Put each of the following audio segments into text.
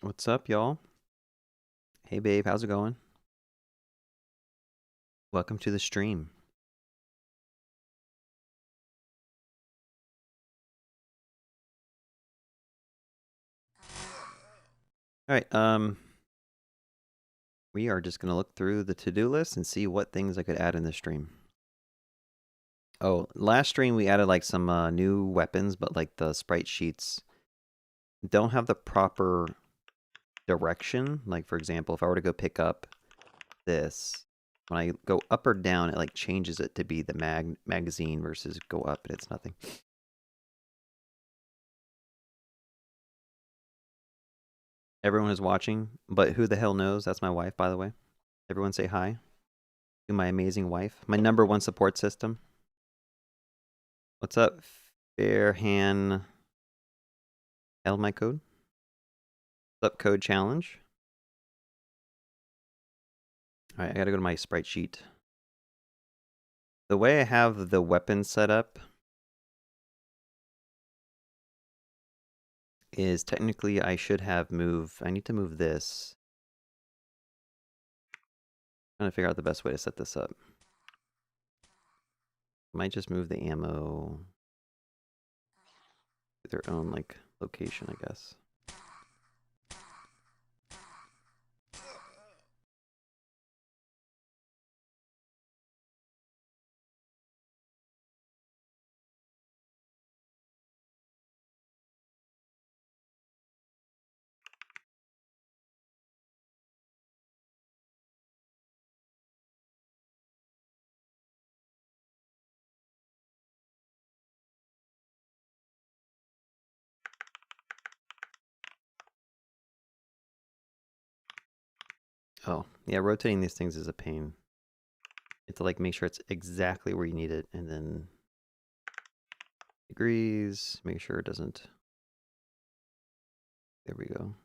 What's up, y'all? Hey, babe, how's it going? Welcome to the stream. All right, we are just gonna look through the to-do list and see what things I could add in this stream. Oh, last stream we added like some new weapons, but like the sprite sheets don't have the proper direction. Like for example, if I were to go pick up this, when I go up or down, it like changes it to be the magazine versus go up and it's nothing. Everyone is watching, but who the hell knows? That's my wife, by the way. Everyone say hi to my amazing wife, my #1 support system. What's up, Fairhan? Held my code. What's up, Code Challenge? All right, I gotta go to my sprite sheet. The way I have the weapon set up is technically I should have I need to move this. I'm trying to figure out the best way to set this up. Might just move the ammo to their own like location, I guess. Oh, yeah, rotating these things is a pain. You have to like make sure it's exactly where you need it, and then degrees, make sure it doesn't. There we go.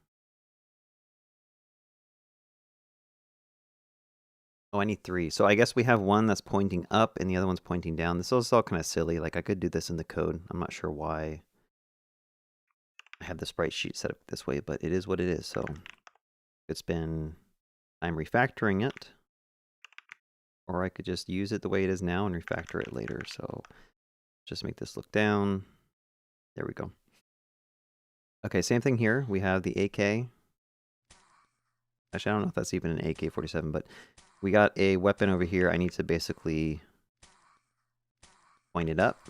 Oh, I need 3. So I guess we have one that's pointing up and the other one's pointing down. This is all kind of silly. Like I could do this in the code. I'm not sure why I have the sprite sheet set up this way, but it is what it is. So it's been time refactoring it, or I could just use it the way it is now and refactor it later. So just make this look down. There we go. Okay, same thing here. We have the AK. Actually, I don't know if that's even an AK-47, but we got a weapon over here. I need to basically point it up.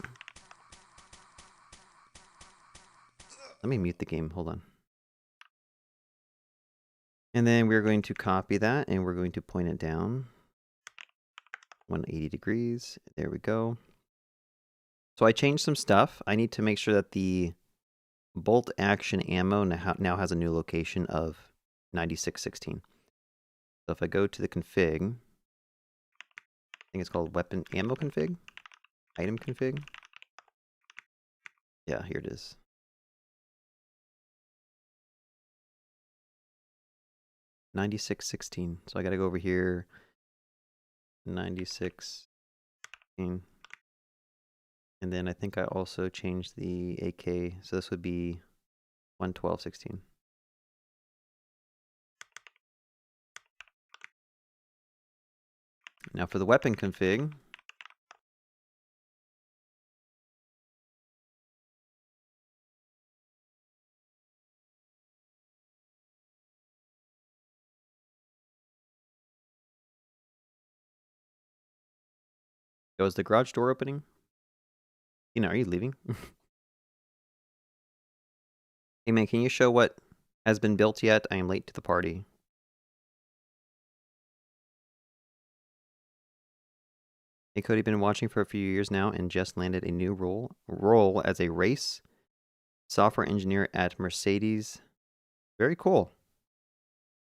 Let me mute the game. Hold on. And then we're going to copy that and we're going to point it down 180 degrees. There we go. So I changed some stuff. I need to make sure that the bolt action ammo now has a new location of 9616. So if I go to the config, I think it's called weapon ammo config, item config. Yeah, here it is. 9616. So I got to go over here. 9616. And then I think I also changed the AK. So this would be 11216. Now for the weapon config, is the garage door opening? Are you leaving? Hey man, can you show what has been built yet? I am late to the party. Hey Cody, been watching for a few years now and just landed a new role as a race software engineer at Mercedes. Very cool.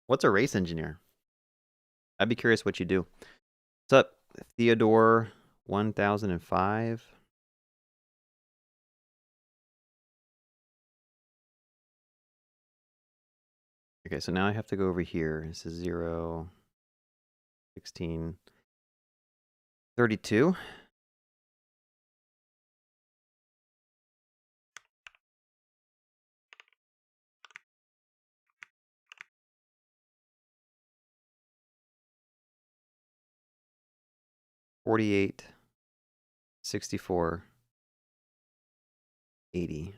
What's a race engineer? I'd be curious what you do. What's up, Theodore 1005? Okay, so now I have to go over here. This is 0, 16, 32. 48, 64, 80.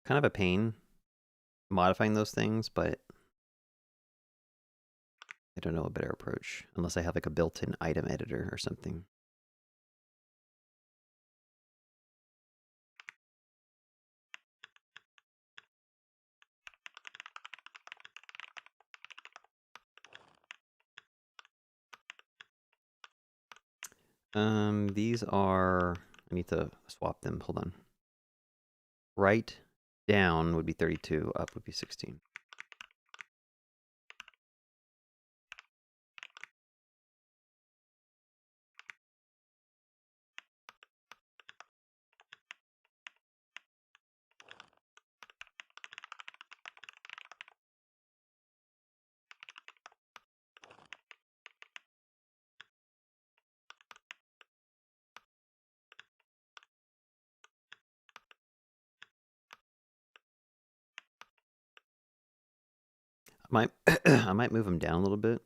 Kind of a pain modifying those things, but I don't know a better approach unless I have like a built-in item editor or something. These are, I need to swap them. Hold on. Right down would be 32, up would be 16. I might move them down a little bit.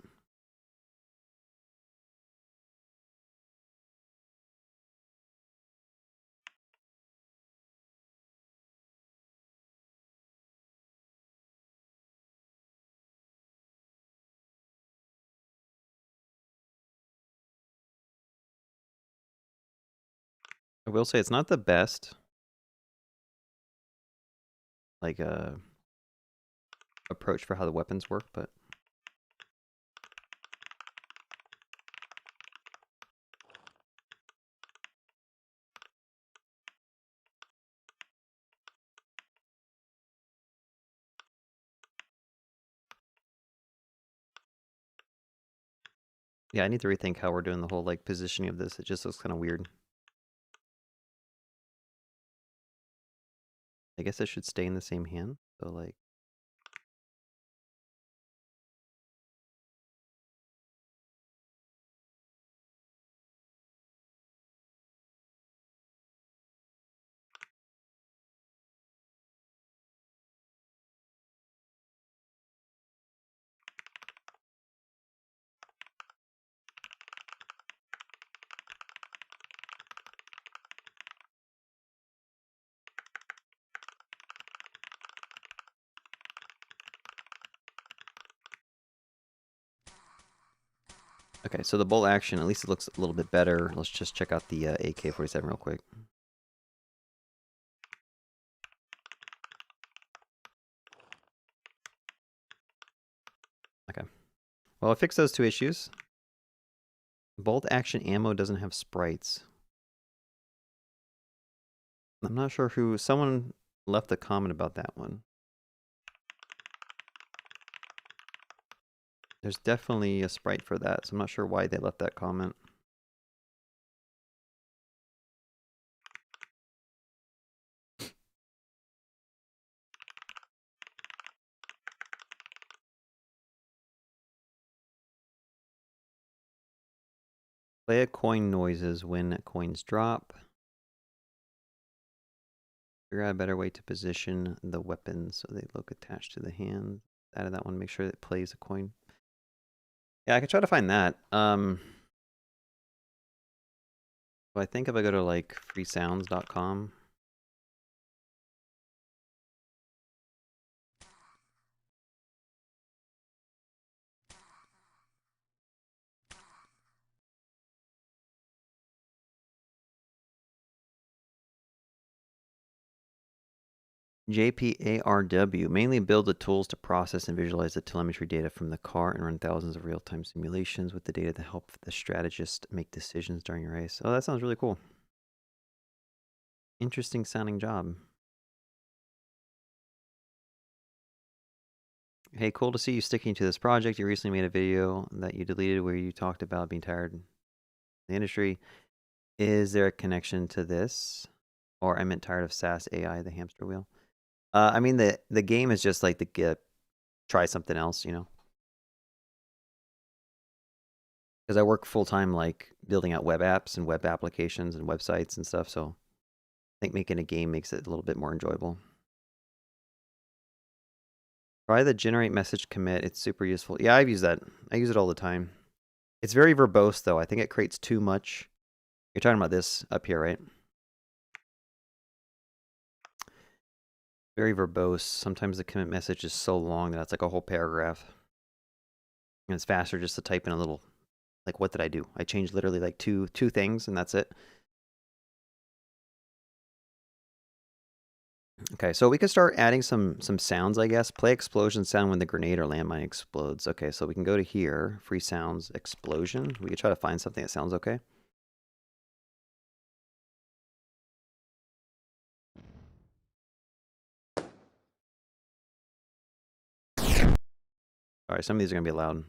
I will say it's not the best, like approach for how the weapons work, but yeah, I need to rethink how we're doing the whole like positioning of this. It just looks kind of weird. I guess it should stay in the same hand. So like, okay, so the bolt action, at least it looks a little bit better. Let's just check out the AK-47 real quick. Okay. Well, I fixed those two issues. Bolt action ammo doesn't have sprites. I'm not sure who, someone left a comment about that one. There's definitely a sprite for that, so I'm not sure why they left that comment. Play a coin noises when coins drop. Figure out a better way to position the weapons so they look attached to the hand. Out of that one, make sure it plays a coin. Yeah, I could try to find that. Well, I think if I go to like freesounds.com. JPARW mainly build the tools to process and visualize the telemetry data from the car and run thousands of real-time simulations with the data to help the strategist make decisions during a race. Oh, that sounds really cool. Interesting sounding job. Hey, cool to see you sticking to this project. You recently made a video that you deleted where you talked about being tired in the industry. Is there a connection to this? Or I meant tired of SaaS AI, the hamster wheel. I mean, the game is just like the try something else, you know? Because I work full time, like building out web apps and web applications and websites and stuff. So I think making a game makes it a little bit more enjoyable. Try the generate message commit. It's super useful. Yeah, I've used that. I use it all the time. It's very verbose, though. I think it creates too much. You're talking about this up here, right? Very verbose. Sometimes the commit message is so long that it's like a whole paragraph. And it's faster just to type in a little, like, what did I do? I changed literally like two things, and that's it. Okay, so we could start adding some sounds, I guess. Play explosion sound when the grenade or landmine explodes. Okay, so we can go to here, free sounds, explosion. We could try to find something that sounds okay. All right, some of these are gonna be loud.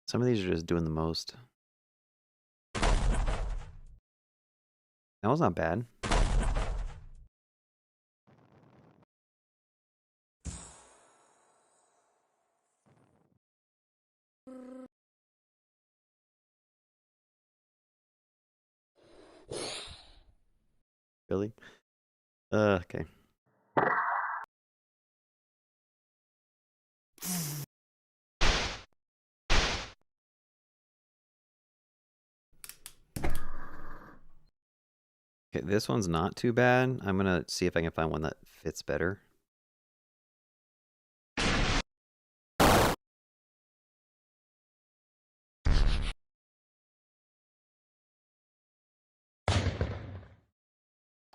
Some of these are just doing the most. That was not bad. Really? Okay. Okay, this one's not too bad. I'm gonna see if I can find one that fits better.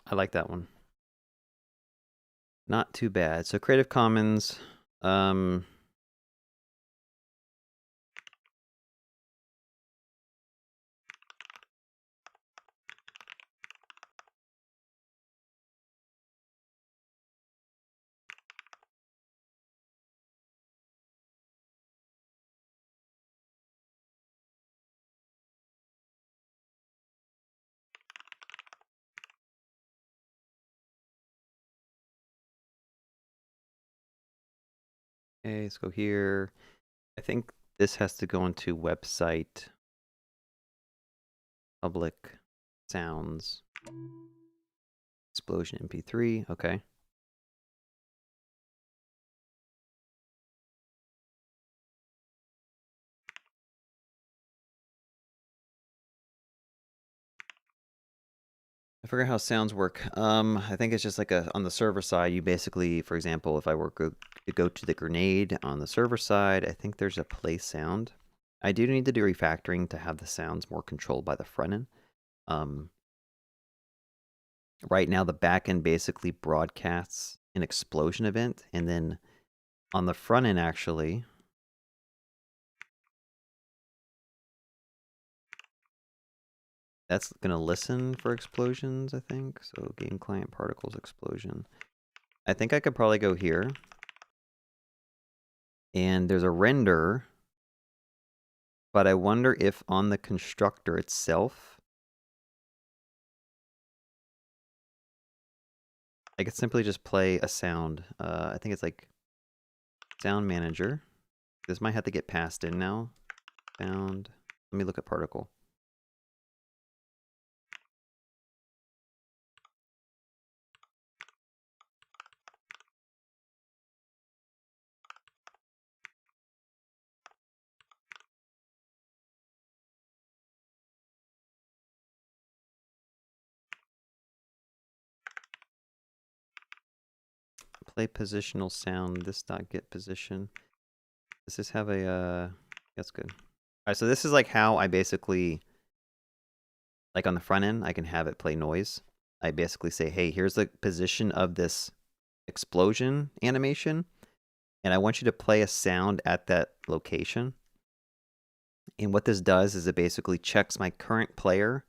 I like that one. Not too bad. So Creative Commons, okay, let's go here. I think this has to go into website, public sounds, explosion MP3. Okay. I forget how sounds work. I think it's just like on the server side, you basically, for example, if I were to go to the grenade on the server side, I think there's a play sound. I do need to do refactoring to have the sounds more controlled by the front end. Right now, the back end basically broadcasts an explosion event, and then on the front end, actually, that's going to listen for explosions, I think. So game client particles explosion. I think I could probably go here. And there's a render. But I wonder if on the constructor itself, I could simply just play a sound. I think it's like sound manager. This might have to get passed in now. Sound. Let me look at particle. Play positional sound. This dot get position. Does this have a that's good. Alright, so this is like how I basically, like on the front end, I can have it play noise. I basically say, hey, here's the position of this explosion animation, and I want you to play a sound at that location. And what this does is it basically checks my current player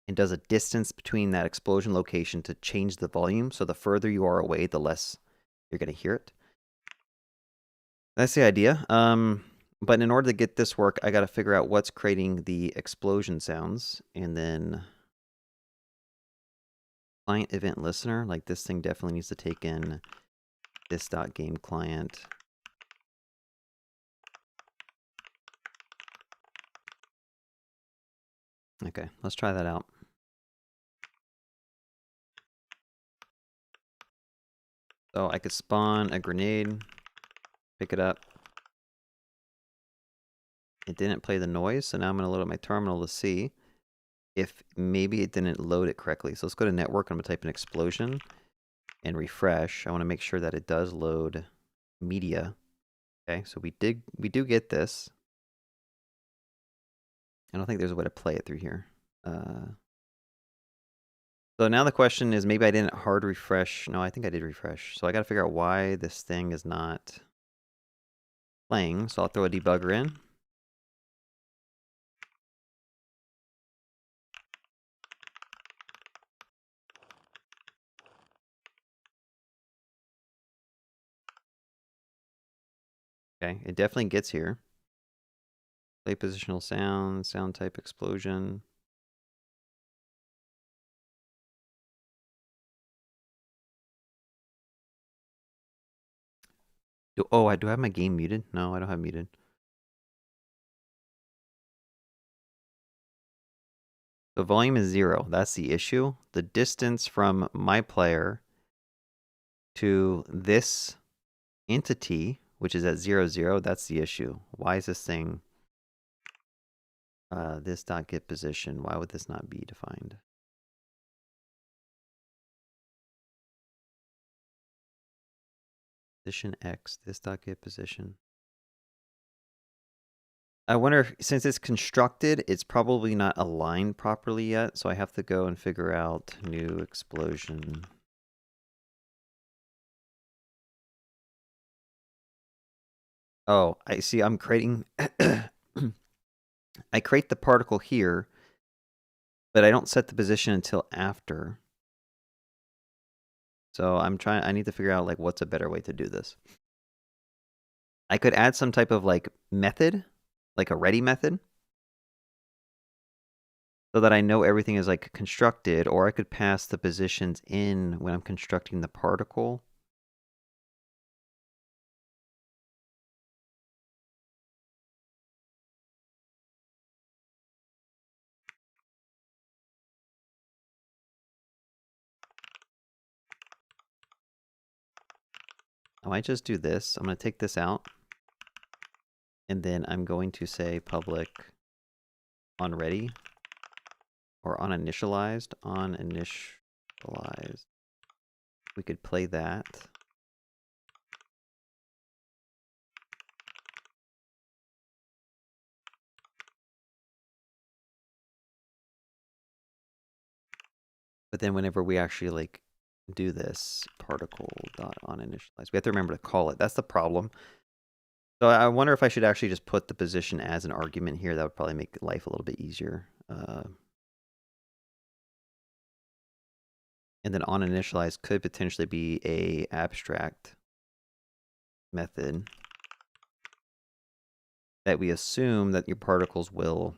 and does a distance between that explosion location to change the volume. So the further you are away, the less you're going to hear it. That's the idea. But in order to get this work, I got to figure out what's creating the explosion sounds, and then client event listener, like this thing definitely needs to take in this .game client. Okay, let's try that out. So I could spawn a grenade, pick it up. It didn't play the noise, so now I'm going to load up my terminal to see if maybe it didn't load it correctly. So let's go to network, I'm going to type in explosion and refresh. I want to make sure that it does load media. Okay, so we do get this. I don't think there's a way to play it through here. So now the question is, maybe I didn't hard refresh. No, I think I did refresh. So I got to figure out why this thing is not playing. So I'll throw a debugger in. Okay, it definitely gets here. Play positional sound, sound type explosion. Do I have my game muted? No, I don't have muted. The volume is 0. That's the issue. The distance from my player to this entity, which is at 0, 0, that's the issue. Why is this thing this .get position? Why would this not be defined? Position X, this .get position. I wonder if, since it's constructed, it's probably not aligned properly yet, so I have to go and figure out new explosion. Oh, I see. I'm creating... I create the particle here, but I don't set the position until after. So I need to figure out, like, what's a better way to do this. I could add some type of, like, method, like a ready method, so that I know everything is, like, constructed, or I could pass the positions in when I'm constructing the particle. I might just do this. I'm going to take this out. And then I'm going to say public on ready or on initialized. On initialized. We could play that. But then whenever we actually like do this particle dot on initialize, we have to remember to call it. That's the problem. So I wonder if I should actually just put the position as an argument here. That would probably make life a little bit easier. And then on initialize could potentially be a abstract method that we assume that your particles will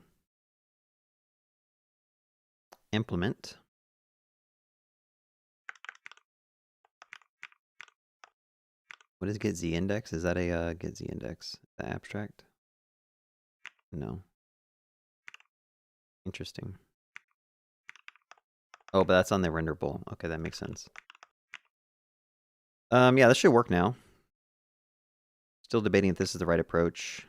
implement. What is get z index? Is that a get z index? The abstract? No. Interesting. Oh, but that's on the renderable. Okay, that makes sense. Yeah, this should work now. Still debating if this is the right approach,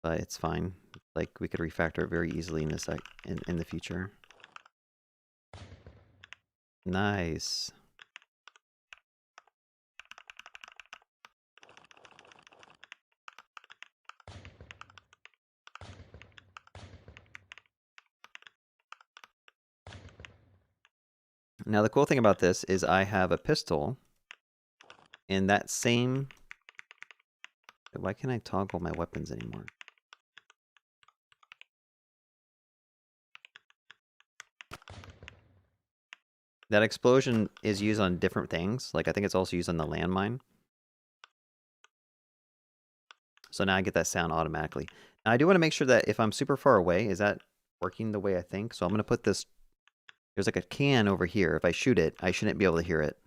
but it's fine. Like, we could refactor it very easily in this in the future. Nice. Now, the cool thing about this is I have a pistol in that same... Why can't I toggle my weapons anymore? That explosion is used on different things. Like, I think it's also used on the landmine. So now I get that sound automatically. Now I do want to make sure that if I'm super far away, is that working the way I think? So I'm going to put this, there's like a can over here. If I shoot it, I shouldn't be able to hear it.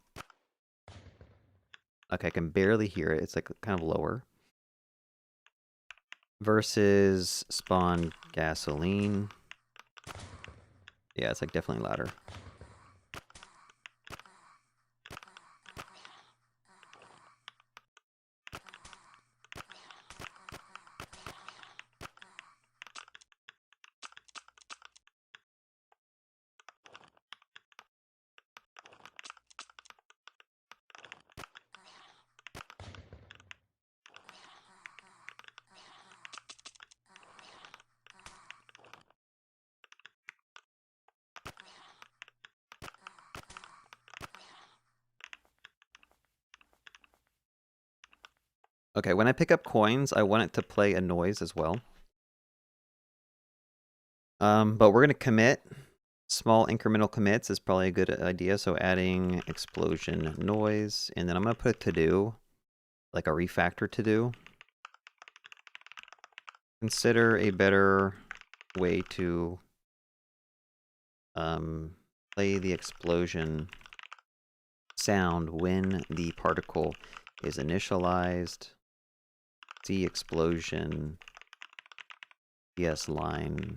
Okay, I can barely hear it. It's like kind of lower. Versus spawn gasoline. Yeah, it's like definitely louder. Okay, when I pick up coins, I want it to play a noise as well. But we're going to commit. Small incremental commits is probably a good idea. So adding explosion noise, and then I'm going to put to do, like a refactor to do. Consider a better way to play the explosion sound when the particle is initialized. See explosion PS line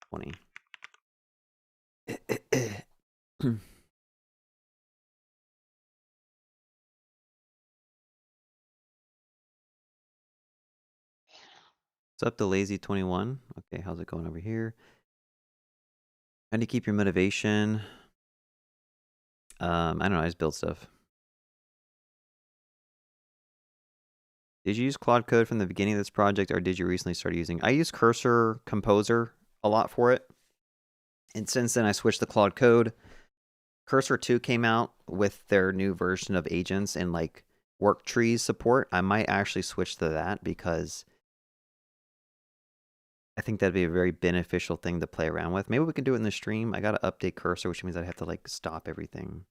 20. What's up to Lazy 21? Okay, how's it going over here? How do you keep your motivation? I don't know, I just build stuff. Did you use Claude Code from the beginning of this project, or did you recently start using? I use Cursor Composer a lot for it. And since then I switched to Claude Code. Cursor 2 came out with their new version of agents and like work trees support. I might actually switch to that because I think that'd be a very beneficial thing to play around with. Maybe we can do it in the stream. I got to update Cursor, which means I'd have to like stop everything.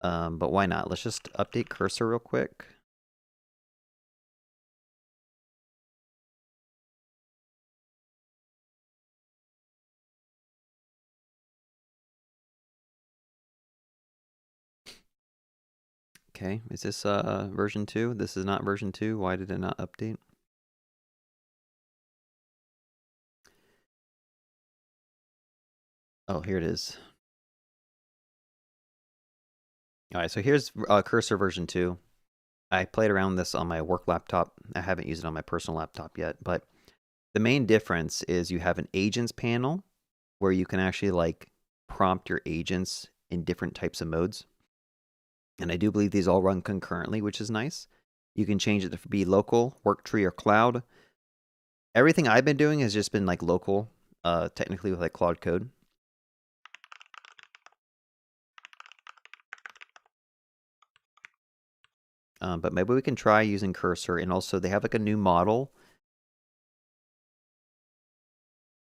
But why not? Let's just update Cursor real quick. Okay, is this version 2? This is not version 2. Why did it not update? Oh, here it is. All right, so here's Cursor version 2. I played around with this on my work laptop. I haven't used it on my personal laptop yet, but the main difference is you have an agents panel where you can actually like prompt your agents in different types of modes. And I do believe these all run concurrently, which is nice. You can change it to be local, work tree, or cloud. Everything I've been doing has just been like local, technically with like Claude Code. But maybe we can try using Cursor, and also they have like a new model,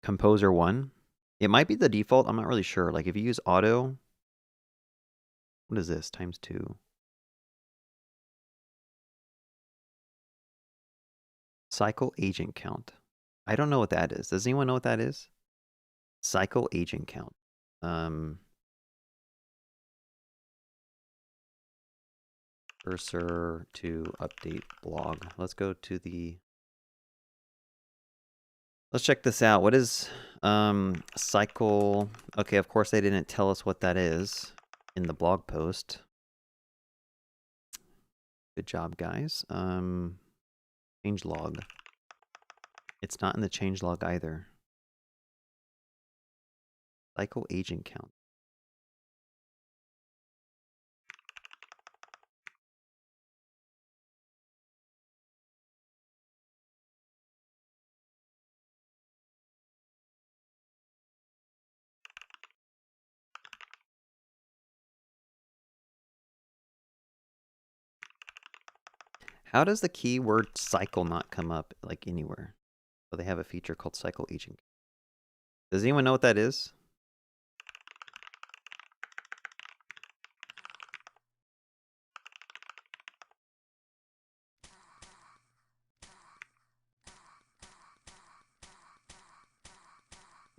Composer 1. It might be the default, I'm not really sure. Like if you use auto, what is this, times 2? Cycle agent count. I don't know what that is. Does anyone know what that is? Cycle agent count. Cursor to update blog. Let's go to the... Let's check this out. What is cycle? Okay, of course they didn't tell us what that is in the blog post. Good job, guys. Change log. It's not in the change log either. Cycle agent count. How does the keyword cycle not come up like anywhere? So they have a feature called cycle agent. Does anyone know what that is?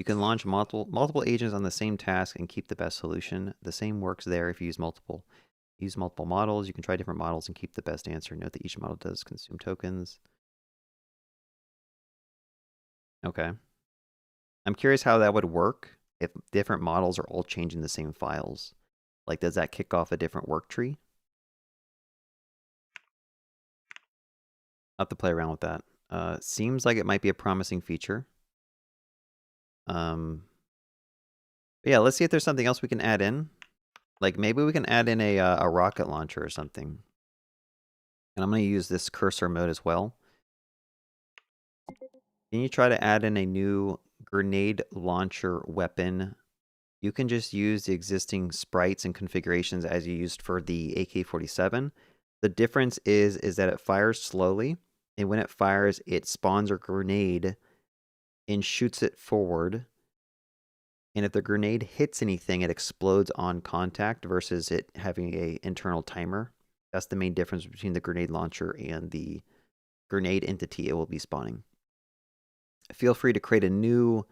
You can launch multiple agents on the same task and keep the best solution. The same works there if you use multiple. Use multiple models. You can try different models and keep the best answer. Note that each model does consume tokens. Okay. I'm curious how that would work if different models are all changing the same files. Like, does that kick off a different work tree? I'll have to play around with that. Seems like it might be a promising feature. Yeah, let's see if there's something else we can add in. Like, maybe we can add in a rocket launcher or something. And I'm going to use this cursor mode as well. Can you try to add in a new grenade launcher weapon? You can just use the existing sprites and configurations as you used for the AK-47. The difference is that it fires slowly, and when it fires, it spawns a grenade and shoots it forward. And if the grenade hits anything, it explodes on contact versus it having an internal timer. That's the main difference between the grenade launcher and the grenade entity it will be spawning. Feel free to create a new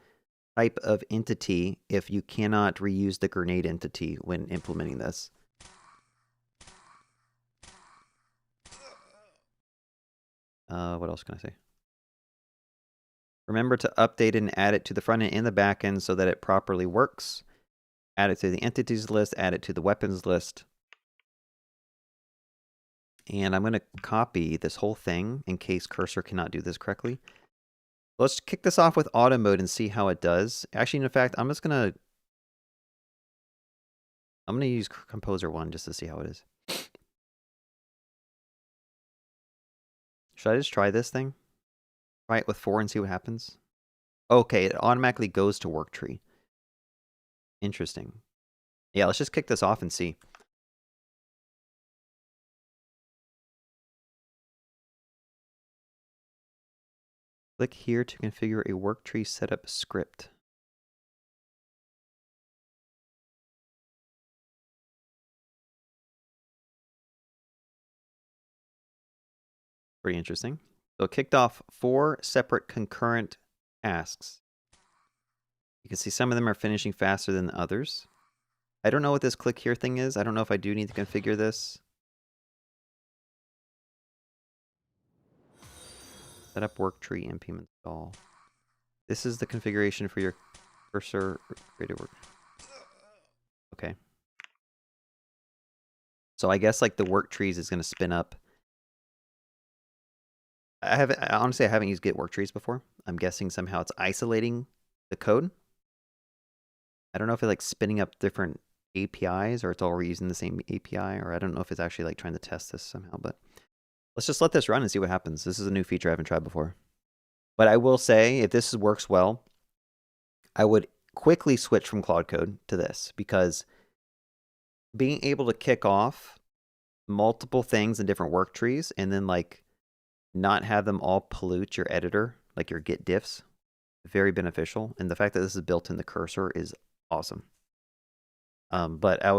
type of entity if you cannot reuse the grenade entity when implementing this. What else can I say? Remember to update and add it to the front end and the back end so that it properly works. Add it to the entities list, add it to the weapons list. And I'm going to copy this whole thing in case cursor cannot do this correctly. Let's kick this off with auto mode and see how it does. Actually, in fact, I'm going to use Composer 1 just to see how it is. Should I just try this thing? Try it with 4 and see what happens? Okay, it automatically goes to work tree. Interesting. Yeah, let's just kick this off and see. Click here to configure a work tree setup script. Pretty interesting. So it kicked off 4 separate concurrent tasks. You can see some of them are finishing faster than others. I don't know what this click here thing is. I don't know if I do need to configure this. Set up work tree npm install. This is the configuration for your cursor created work. Okay. So I guess like the work trees is going to spin up. Honestly, I haven't used Git work trees before. I'm guessing somehow it's isolating the code. I don't know if it's like spinning up different APIs or it's all reusing the same API, or I don't know if it's actually like trying to test this somehow, but let's just let this run and see what happens. This is a new feature I haven't tried before. But I will say, if this works well, I would quickly switch from Claude Code to this, because being able to kick off multiple things in different work trees and then like not have them all pollute your editor, like your Git diffs, very beneficial. And the fact that this is built in the cursor is awesome. But I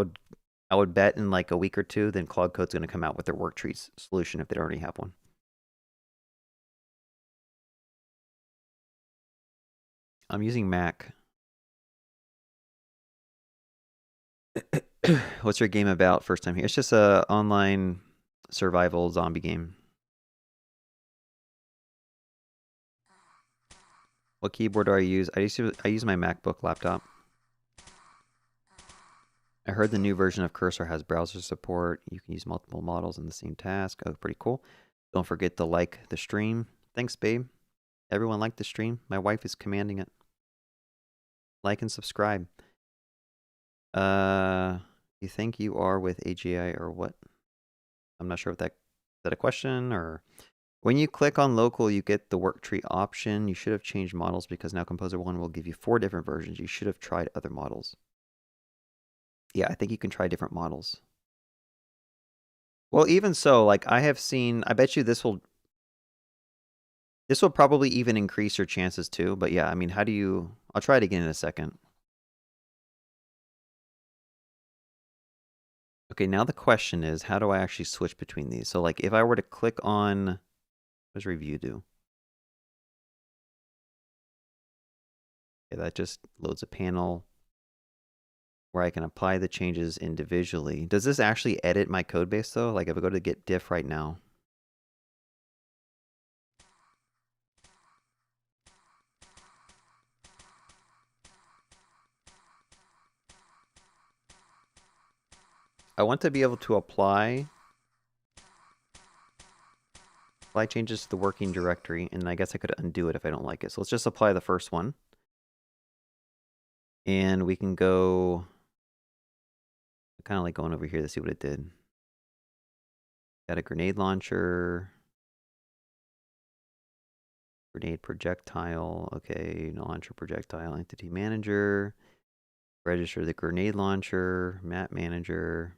would bet in like a week or two, then Claude Code's going to come out with their work trees solution if they don't already have one. I'm using Mac. What's your game about? First time here. It's just a online survival zombie game. What keyboard do I use? I use my MacBook laptop. I heard the new version of Cursor has browser support. You can use multiple models in the same task. Oh, pretty cool. Don't forget to like the stream. Thanks, babe. Everyone like the stream. My wife is commanding it. Like and subscribe. You think you are with AGI or what? I'm not sure if is that a question or... When you click on local, you get the work tree option. You should have changed models because now Composer 1 will give you 4 different versions. You should have tried other models. Yeah, I think you can try different models. Well, even so, like I have seen, I bet you this will probably even increase your chances too. But yeah, I mean, how do you... I'll try it again in a second. Okay, now the question is, how do I actually switch between these? So like if I were to click on... What does review do? Okay, that just loads a panel where I can apply the changes individually. Does this actually edit my code base though? Like if I go to git diff right now. I want to be able to apply changes to the working directory, and I guess I could undo it if I don't like it. So let's just apply the first one. And we can go, kind of like going over here to see what it did. Got a grenade launcher, grenade projectile, okay, launcher projectile, entity manager, register the grenade launcher, map manager.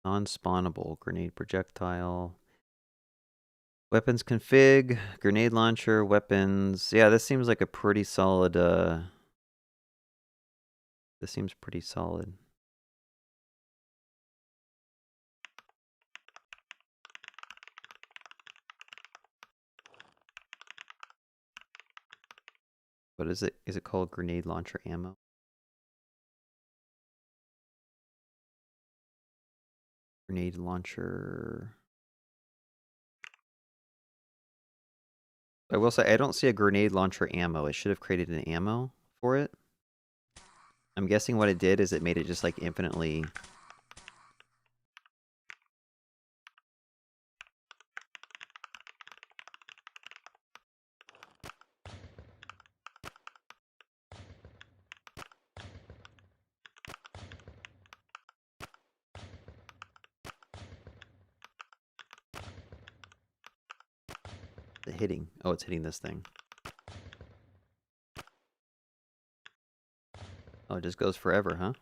Non-spawnable grenade projectile. Weapons config, grenade launcher, weapons. Yeah, this seems like a pretty solid, this seems pretty solid. What is it? Is it called grenade launcher ammo? Grenade launcher. I will say, I don't see a grenade launcher ammo. It should have created an ammo for it. I'm guessing what it did is it made it just like infinitely. The hitting. Oh, it's hitting this thing. Oh, it just goes forever, huh?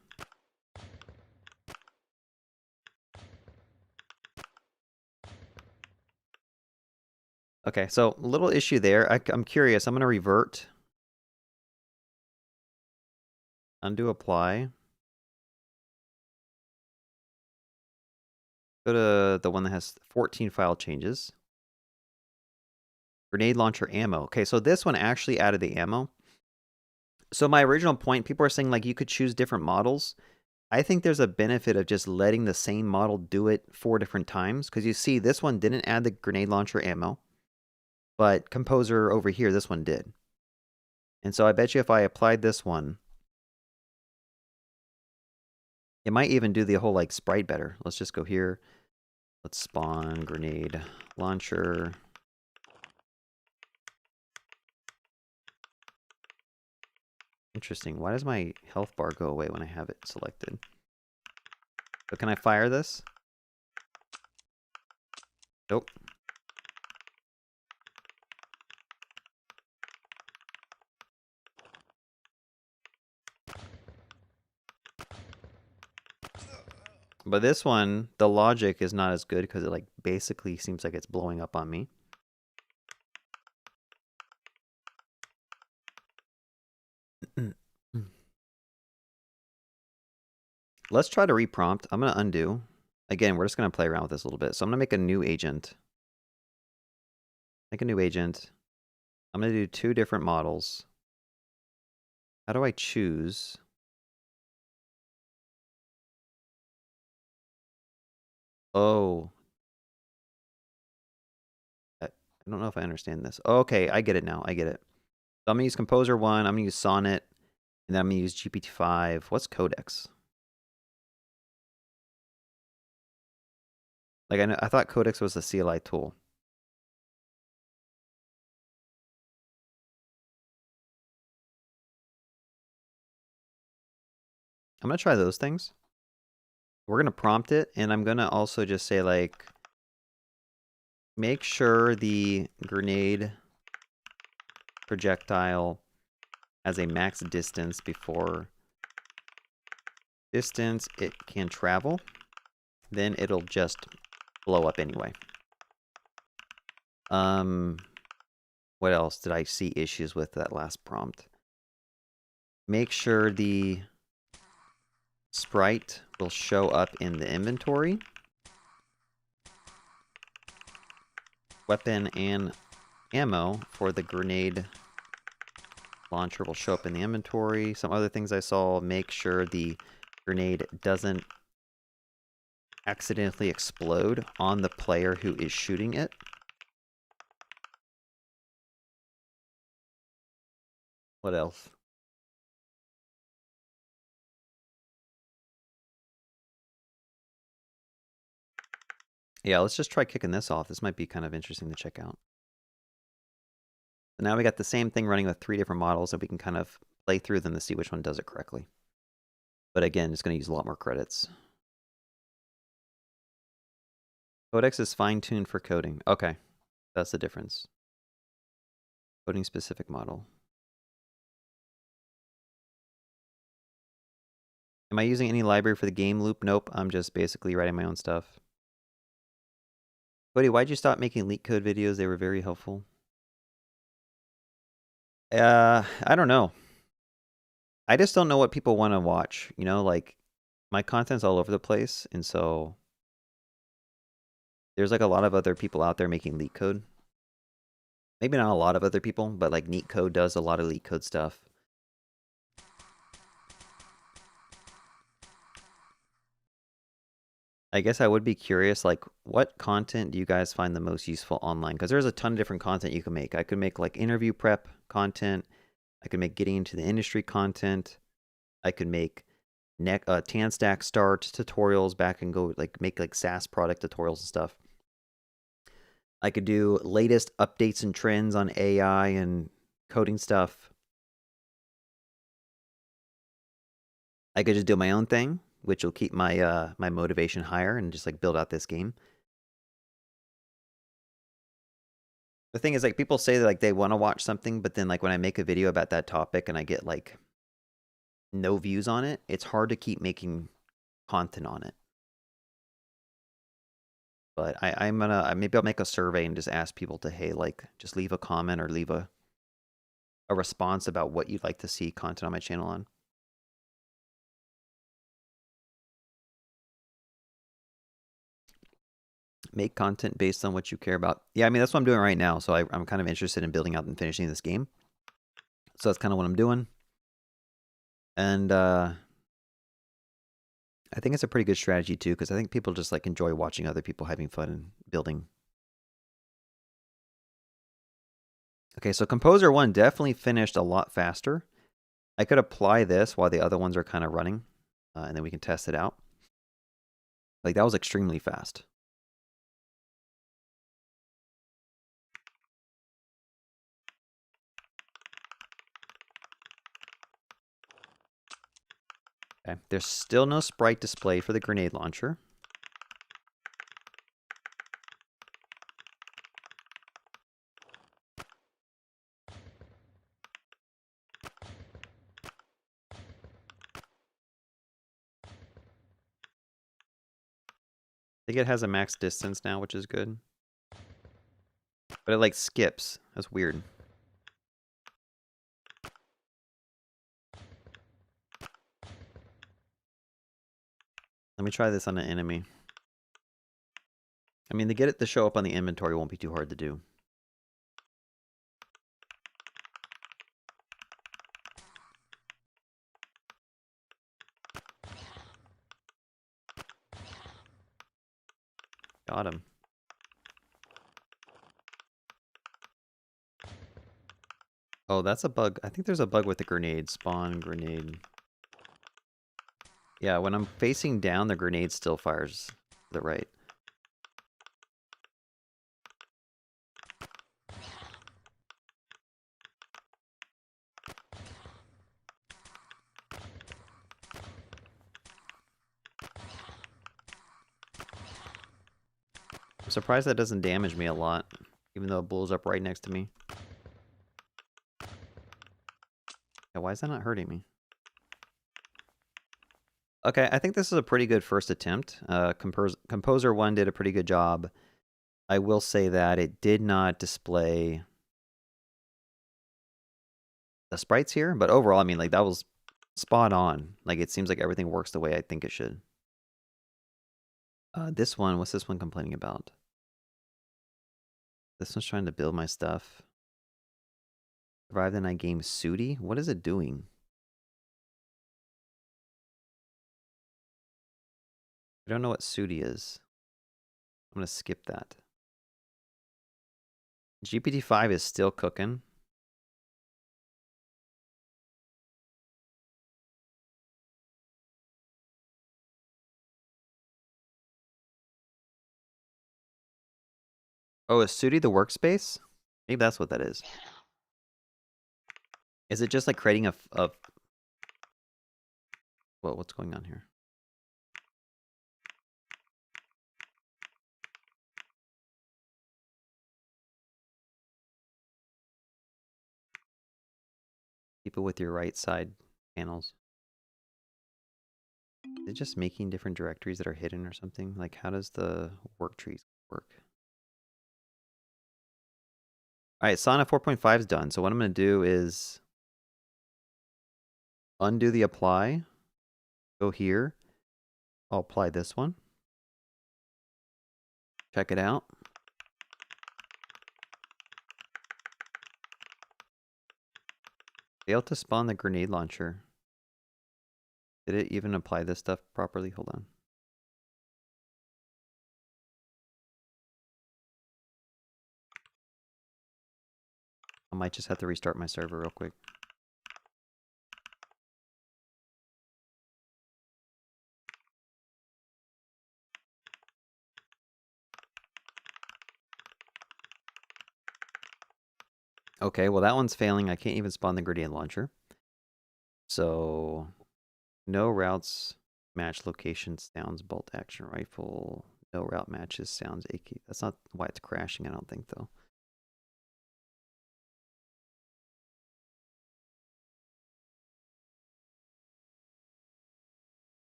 Okay, so a little issue there. I'm curious. I'm going to revert. Undo apply. Go to the one that has 14 file changes. Grenade launcher ammo. Okay, so this one actually added the ammo. So my original point, people are saying like you could choose different models. I think there's a benefit of just letting the same model do it 4 different times. Because you see, this one didn't add the grenade launcher ammo. But Composer over here, this one did. And so I bet you if I applied this one, it might even do the whole like sprite better. Let's just go here. Let's spawn grenade launcher. Interesting. Why does my health bar go away when I have it selected? So can I fire this? Nope. But this one, the logic is not as good because it like basically seems like it's blowing up on me. Let's try to reprompt. I'm going to undo. Again, we're just going to play around with this a little bit. So I'm going to make a new agent. Make a new agent. I'm going to do 2 different models. How do I choose? Oh. I don't know if I understand this. Okay, I get it now. I get it. So I'm going to use Composer 1. I'm going to use Sonnet. And then I'm going to use GPT-5. What's Codex? Like, I thought Codex was a CLI tool. I'm going to try those things. We're going to prompt it, and I'm going to also just say, like, make sure the grenade projectile has a max distance before distance it can travel. Then it'll just blow up anyway. What else did I see issues with that last prompt? Make sure the sprite will show up in the inventory. weapon and ammo for the grenade launcher will show up in the inventory. Some other things I saw, make sure the grenade doesn't accidentally explode on the player who is shooting it. What else? Yeah, let's just try kicking this off. This might be kind of interesting to check out. So now we got the same thing running with 3 different models, and we can kind of play through them to see which one does it correctly. But again, it's going to use a lot more credits. Codex is fine-tuned for coding. Okay, that's the difference. Coding specific model. Am I using any library for the game loop? Nope, I'm just basically writing my own stuff. Cody, why'd you stop making leak code videos? They were very helpful. I don't know. I just don't know what people want to watch. You know, like, my content's all over the place, and so there's like a lot of other people out there making leak code. Maybe not a lot of other people, but like Neat Code does a lot of leak code stuff. I guess I would be curious, like, what content do you guys find the most useful online? Because there's a ton of different content you can make. I could make like interview prep content. I could make getting into the industry content. I could make TanStack start tutorials back and go like make like SaaS product tutorials and stuff. I could do latest updates and trends on AI and coding stuff. I could just do my own thing, which will keep my my motivation higher and just like build out this game. The thing is, like, people say that like they want to watch something, but then like when I make a video about that topic and I get like no views on it, it's hard to keep making content on it. But I'm gonna maybe I'll make a survey and just ask people to, hey, like, just leave a comment or leave a response about what you'd like to see content on my channel on. Make content based on what you care about. Yeah, I mean, that's what I'm doing right now. So I'm kind of interested in building out and finishing this game. So that's kind of what I'm doing. And I think it's a pretty good strategy too, because I think people just like enjoy watching other people having fun and building. Okay, so Composer 1 definitely finished a lot faster. I could apply this while the other ones are kind of running, and then we can test it out. Like, that was extremely fast. Okay, there's still no sprite display for the grenade launcher. I think it has a max distance now, which is good. But it like skips. That's weird. Let me try this on an enemy. I mean, to get it to show up on the inventory won't be too hard to do. Got him. Oh, that's a bug. I think there's a bug with the grenade. Spawn grenade. Yeah, when I'm facing down, the grenade still fires to the right. I'm surprised that doesn't damage me a lot, even though it blows up right next to me. Yeah, why is that not hurting me? Okay, I think this is a pretty good first attempt. Composer 1 did a pretty good job. I will say that it did not display the sprites here, but overall, I mean, like, that was spot on. Like, it seems like everything works the way I think it should. This one, what's this one complaining about? This one's trying to build my stuff. Survive the night game Sooty? What is it doing? I don't know what Sooty is. I'm going to skip that. GPT-5 is still cooking. Oh, is Sooty the workspace? Maybe that's what that is. Is it just like creating a well, what's going on here? People with your right side panels. Is it just making different directories that are hidden or something? Like, how does the work trees work? All right, Sonnet 4.5 is done. So what I'm going to do is undo the apply. Go here. I'll apply this one. Check it out. Failed to spawn the grenade launcher. Did it even apply this stuff properly? Hold on. I might just have to restart my server real quick. Okay, well that one's failing. I can't even spawn the grenade launcher. So, no routes match location sounds bolt action rifle. No route matches sounds AK. That's not why it's crashing, I don't think, though.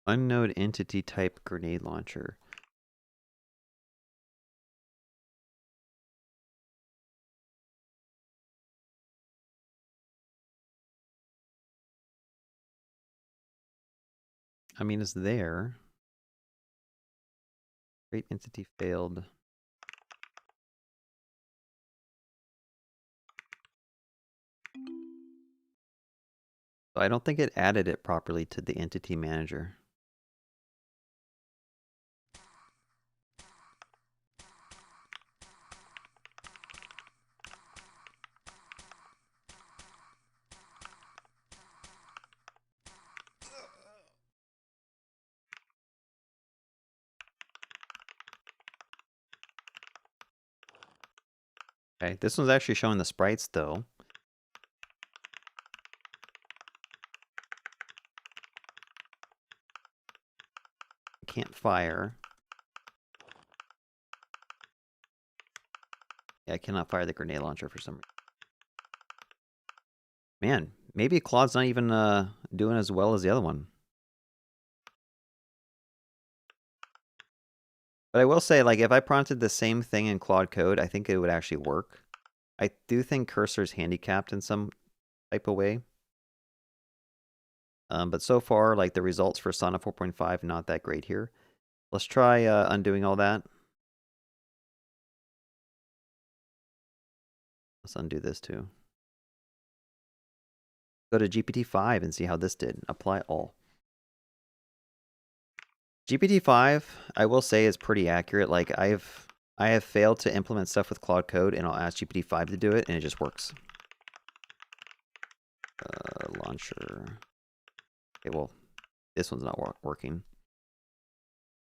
Unknown entity type grenade launcher. I mean, it's there. Great entity failed. So I don't think it added it properly to the entity manager. Okay, this one's actually showing the sprites though. Can't fire. Yeah, I cannot fire the grenade launcher for some reason. Man, maybe Claude's not even doing as well as the other one. But I will say, like, if I prompted the same thing in Claude Code, I think it would actually work. I do think Cursor's handicapped in some type of way. But so far, like, the results for Sonnet 4.5, not that great here. Let's try undoing all that. Let's undo this too. Go to GPT-5 and see how this did. Apply all. GPT-5, I will say, is pretty accurate. Like, I have failed to implement stuff with Claude Code, and I'll ask GPT-5 to do it, and it just works. Launcher. Okay, well, this one's not working.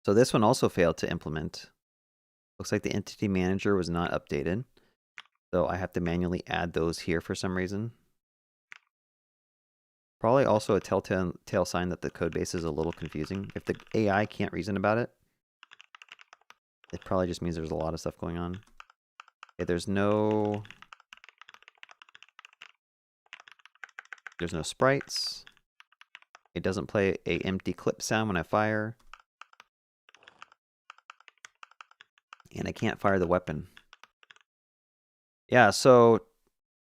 So this one also failed to implement. Looks like the entity manager was not updated. So I have to manually add those here for some reason. Probably also a telltale sign that the code base is a little confusing. If the AI can't reason about it, it probably just means there's a lot of stuff going on. Okay, there's no sprites. It doesn't play a empty clip sound when I fire. And I can't fire the weapon. Yeah, so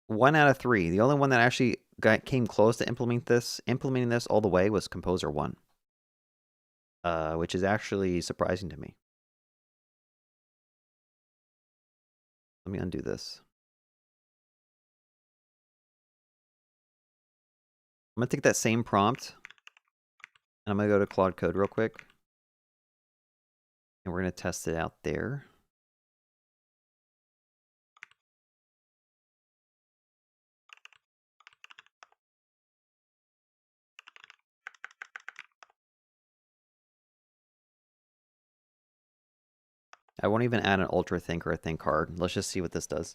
1 out of 3. The only one that actually came close to implementing this all the way was Composer 1. Which is actually surprising to me. Let me undo this. I'm going to take that same prompt, and I'm going to go to Claude Code real quick. And we're going to test it out there. I won't even add an ultra think or a think hard. Let's just see what this does.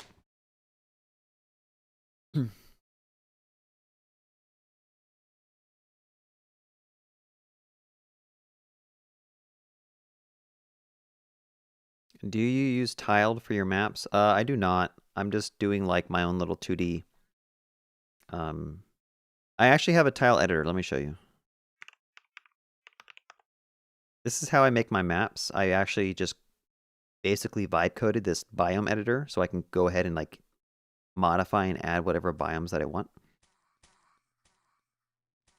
Do you use tiled for your maps? I do not. I'm just doing like my own little 2D. I actually have a tile editor. Let me show you. This is how I make my maps. I actually just basically vibe coded this biome editor so I can go ahead and like modify and add whatever biomes that I want.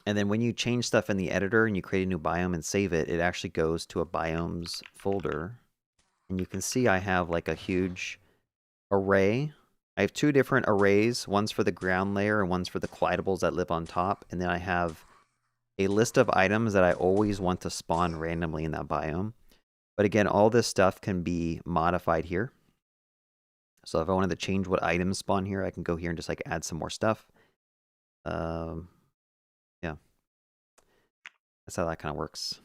And then when you change stuff in the editor and you create a new biome and save it, it actually goes to a biomes folder. And you can see I have like a huge array. I have two different arrays. One's for the ground layer and one's for the collidables that live on top. And then I have a list of items that I always want to spawn randomly in that biome. But again, all this stuff can be modified here. So if I wanted to change what items spawn here, I can go here and just like add some more stuff. Yeah. That's how that kind of works.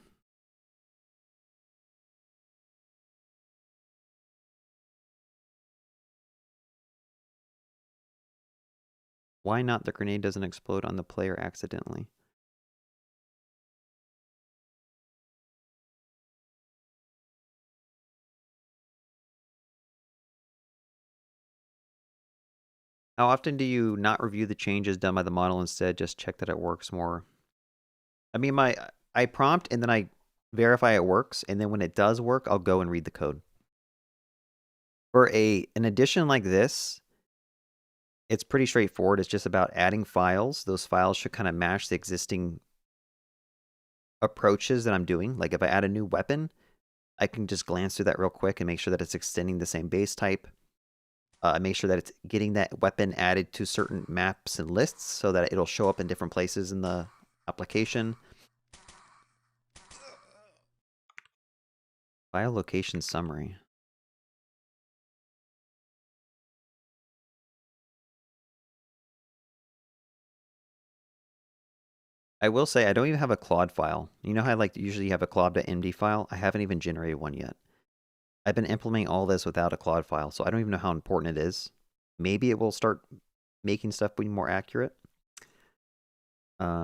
Why not? The grenade doesn't explode on the player accidentally. How often do you not review the changes done by the model, instead just check that it works more? I mean, I prompt and then I verify it works, and then when it does work, I'll go and read the code. For an addition like this, it's pretty straightforward. It's just about adding files. Those files should kind of match the existing approaches that I'm doing. Like if I add a new weapon, I can just glance through that real quick and make sure that it's extending the same base type. Make sure that it's getting that weapon added to certain maps and lists so that it'll show up in different places in the application. File location summary. I will say I don't even have a Claude file. You know how like usually you have a Claude.md file? I haven't even generated one yet. I've been implementing all this without a Claude file, so I don't even know how important it is. Maybe it will start making stuff be more accurate. I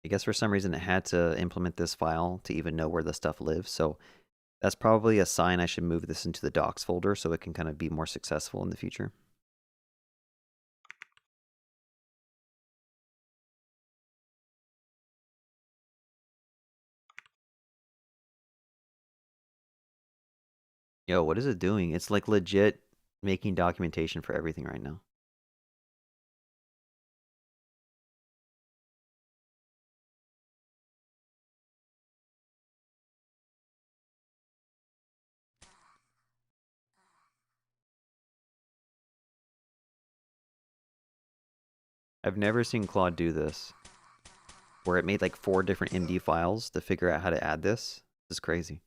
guess for some reason it had to implement this file to even know where the stuff lives, so that's probably a sign I should move this into the docs folder so it can kind of be more successful in the future. Yo, what is it doing? It's like legit making documentation for everything right now. I've never seen Claude do this, where it made like 4 different MD files to figure out how to add this. This is crazy.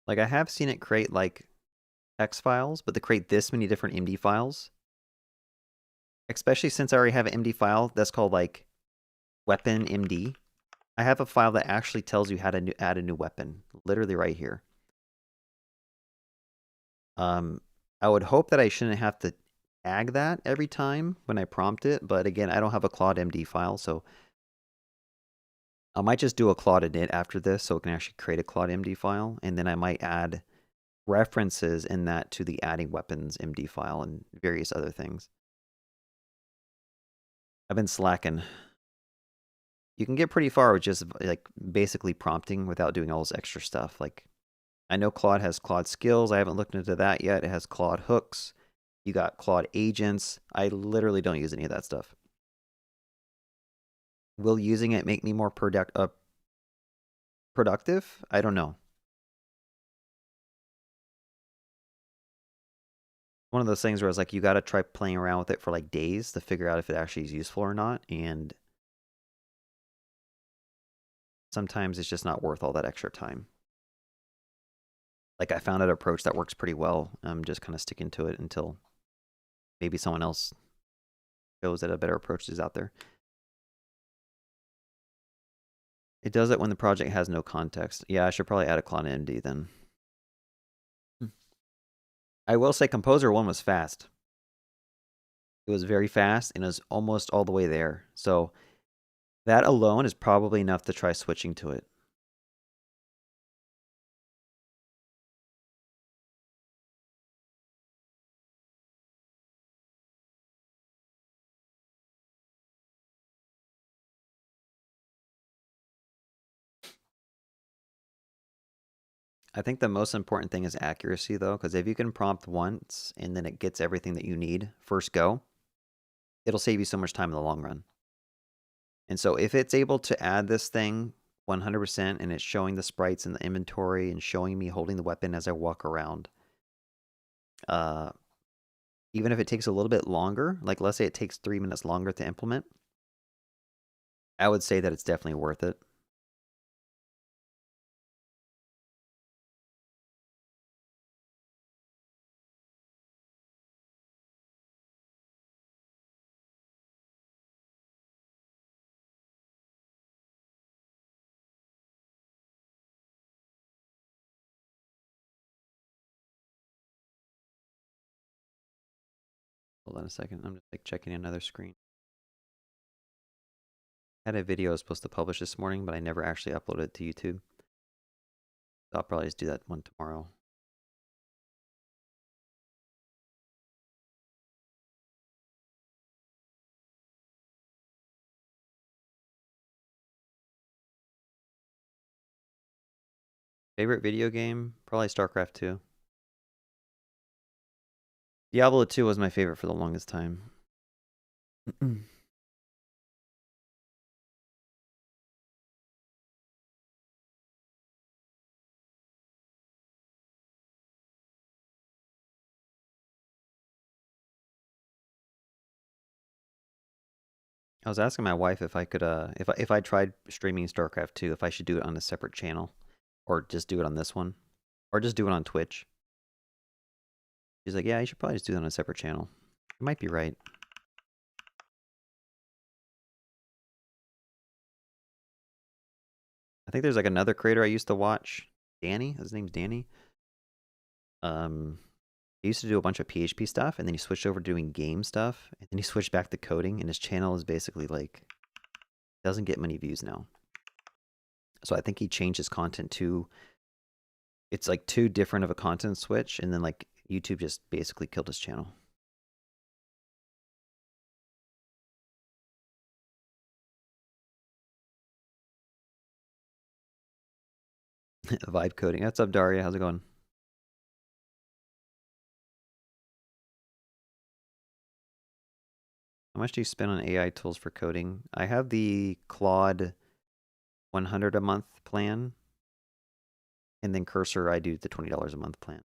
Like I have seen it create like text files, but to create this many different MD files, especially since I already have an MD file that's called like weapon MD. I have a file that actually tells you how to add a new weapon, literally right here. I would hope that I shouldn't have to tag that every time when I prompt it, but again, I don't have a Claude MD file, so I might just do a Claude init after this so it can actually create a Claude MD file, and then I might add references in that to the adding weapons MD file and various other things. I've been slacking. You can get pretty far with just like basically prompting without doing all this extra stuff. Like, I know Claude has Claude skills. I haven't looked into that yet. It has Claude hooks. You got Claude agents. I literally don't use any of that stuff. Will using it make me more productive? I don't know. One of those things where it's like you got to try playing around with it for like days to figure out if it actually is useful or not. And sometimes it's just not worth all that extra time. Like I found an approach that works pretty well. I'm just kind of sticking to it until maybe someone else shows that a better approach is out there. It does it when the project has no context. Yeah, I should probably add a Claude MD then. I will say Composer 1 was fast. It was very fast and it was almost all the way there. So that alone is probably enough to try switching to it. I think the most important thing is accuracy, though, because if you can prompt once and then it gets everything that you need first go, it'll save you so much time in the long run. And so if it's able to add this thing 100% and it's showing the sprites in the inventory and showing me holding the weapon as I walk around, even if it takes a little bit longer, like let's say it takes 3 minutes longer to implement, I would say that it's definitely worth it. Hold on a second. I'm just like checking another screen. I had a video I was supposed to publish this morning, but I never actually uploaded it to YouTube. So I'll probably just do that one tomorrow. Favorite video game? Probably StarCraft 2. Diablo 2 was my favorite for the longest time. I was asking my wife if I could, if I tried streaming StarCraft 2, if I should do it on a separate channel, or just do it on this one, or just do it on Twitch. She's like, yeah, you should probably just do that on a separate channel. You might be right. I think there's like another creator I used to watch, Danny. His name's Danny. He used to do a bunch of PHP stuff, and then he switched over to doing game stuff, and then he switched back to coding, and his channel is basically like, doesn't get many views now. So I think he changed his content to, it's like too different of a content switch, and then like YouTube just basically killed his channel. Vibe coding. What's up, Daria? How's it going? How much do you spend on AI tools for coding? I have the Claude 100 a month plan, and then Cursor, I do the $20 a month plan.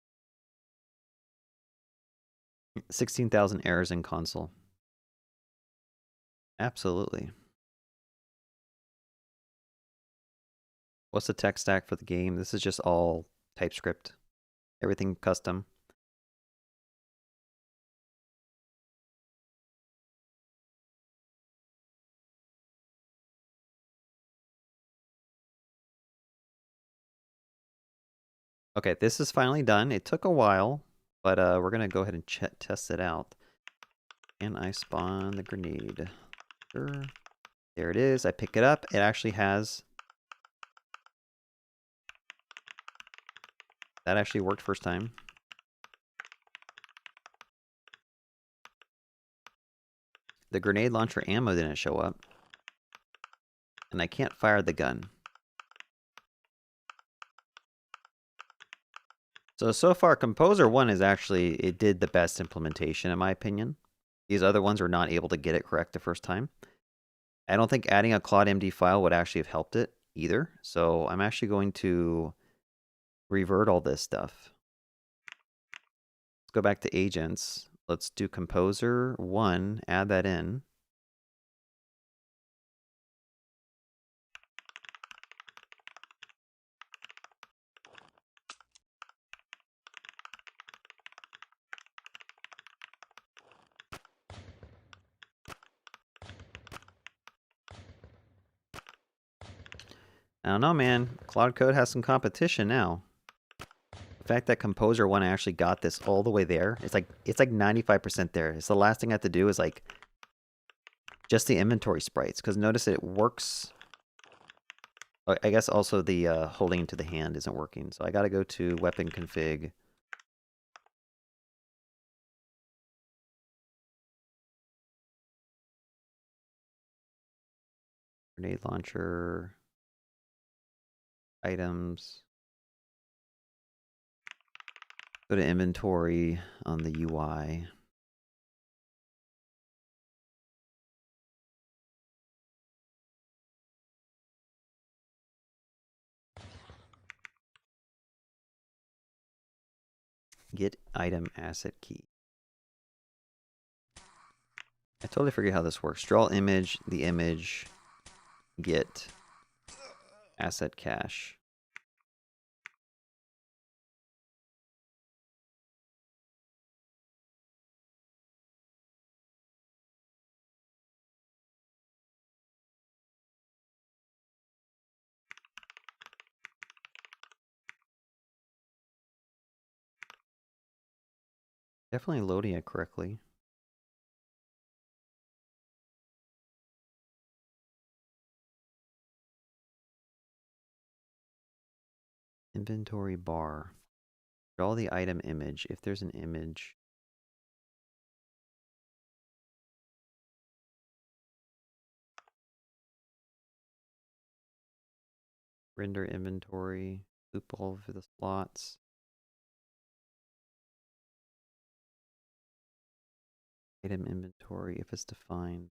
16,000 errors in console. Absolutely. What's the tech stack for the game? This is just all TypeScript. Everything custom. Okay, this is finally done. It took a while, but we're going to go ahead and test it out. Can I spawn the grenade? Sure. There it is. I pick it up. It actually has That actually worked first time. The grenade launcher ammo didn't show up. And I can't fire the gun. So far, Composer 1 is actually, it did the best implementation in my opinion. These other ones were not able to get it correct the first time. I don't think adding a ClaudeMD file would actually have helped it either. So I'm actually going to revert all this stuff. Let's go back to agents. Let's do Composer 1, add that in. I don't know, man. Claude Code has some competition now. The fact that Composer 1 actually got this all the way there, it's like 95% there. It's the last thing I have to do is like just the inventory sprites, because notice it works. I guess also the holding into the hand isn't working, so I got to go to weapon config. Grenade launcher. Items. Go to inventory on the UI. Get item asset key. I totally forget how this works. Draw image, the image, get asset cache. Definitely loading it correctly. Inventory bar. Draw the item image if there's an image. Render inventory. Loop all of the slots. Item inventory if it's defined.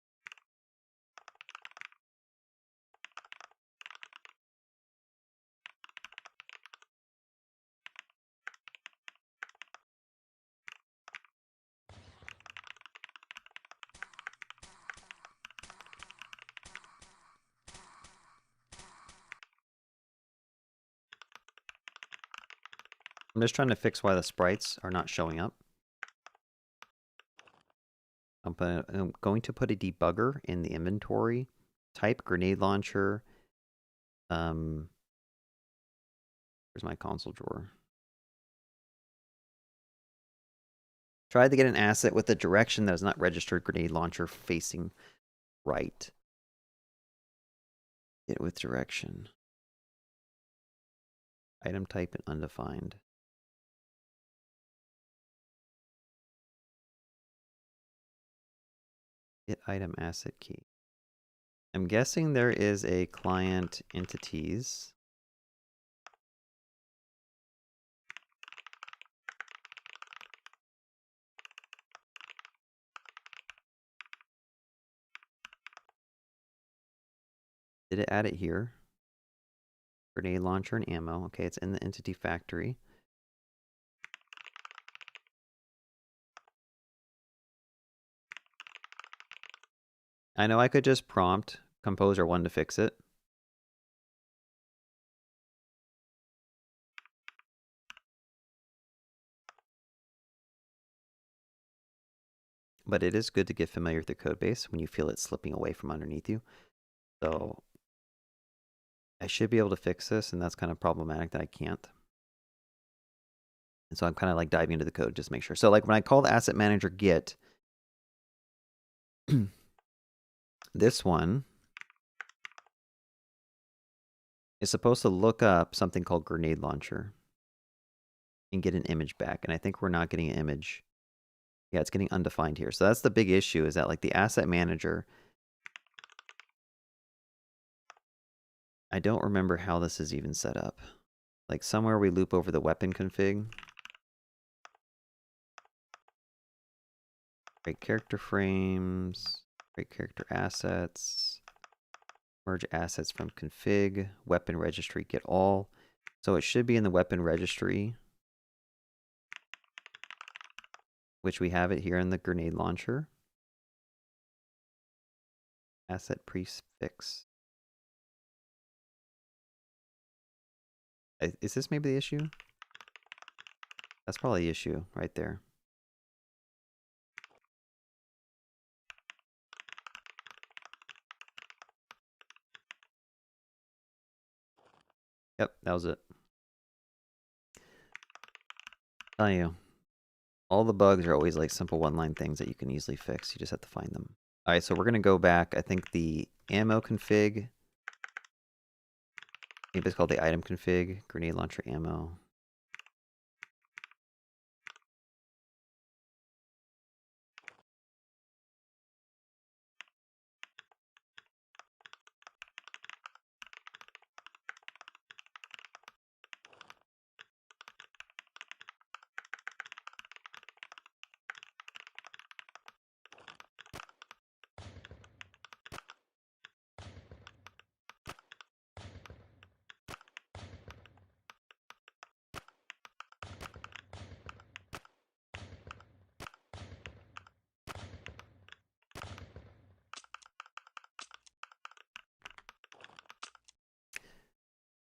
I'm just trying to fix why the sprites are not showing up. I'm going to put a debugger in the inventory. Type grenade launcher. Where's my console drawer? Try to get an asset with a direction that is not registered grenade launcher facing right. Get with direction. Item type and undefined. Get item asset key. I'm guessing there is a client entities. Did it add it here? Grenade launcher and ammo. Okay, it's in the entity factory. I know I could just prompt Composer 1 to fix it. But it is good to get familiar with the code base when you feel it slipping away from underneath you. So I should be able to fix this, and that's kind of problematic that I can't. And so I'm kind of like diving into the code just to make sure. So like when I call the asset manager get, this one is supposed to look up something called grenade launcher. and get an image back. And I think we're not getting an image. Yeah, it's getting undefined here. So that's the big issue, is that like the asset manager, I don't remember how this is even set up. Like somewhere we loop over the weapon config. Create character frames, create character assets, merge assets from config, weapon registry, get all. So it should be in the weapon registry, which we have it here in the grenade launcher. Asset prefix. Is this maybe the issue? That's probably the issue right there. Yep, that was it. Tell you, all the bugs are always like simple one-line things that you can easily fix. You just have to find them. All right, so we're gonna go back. I think the ammo config, maybe it's called the item config, grenade launcher ammo.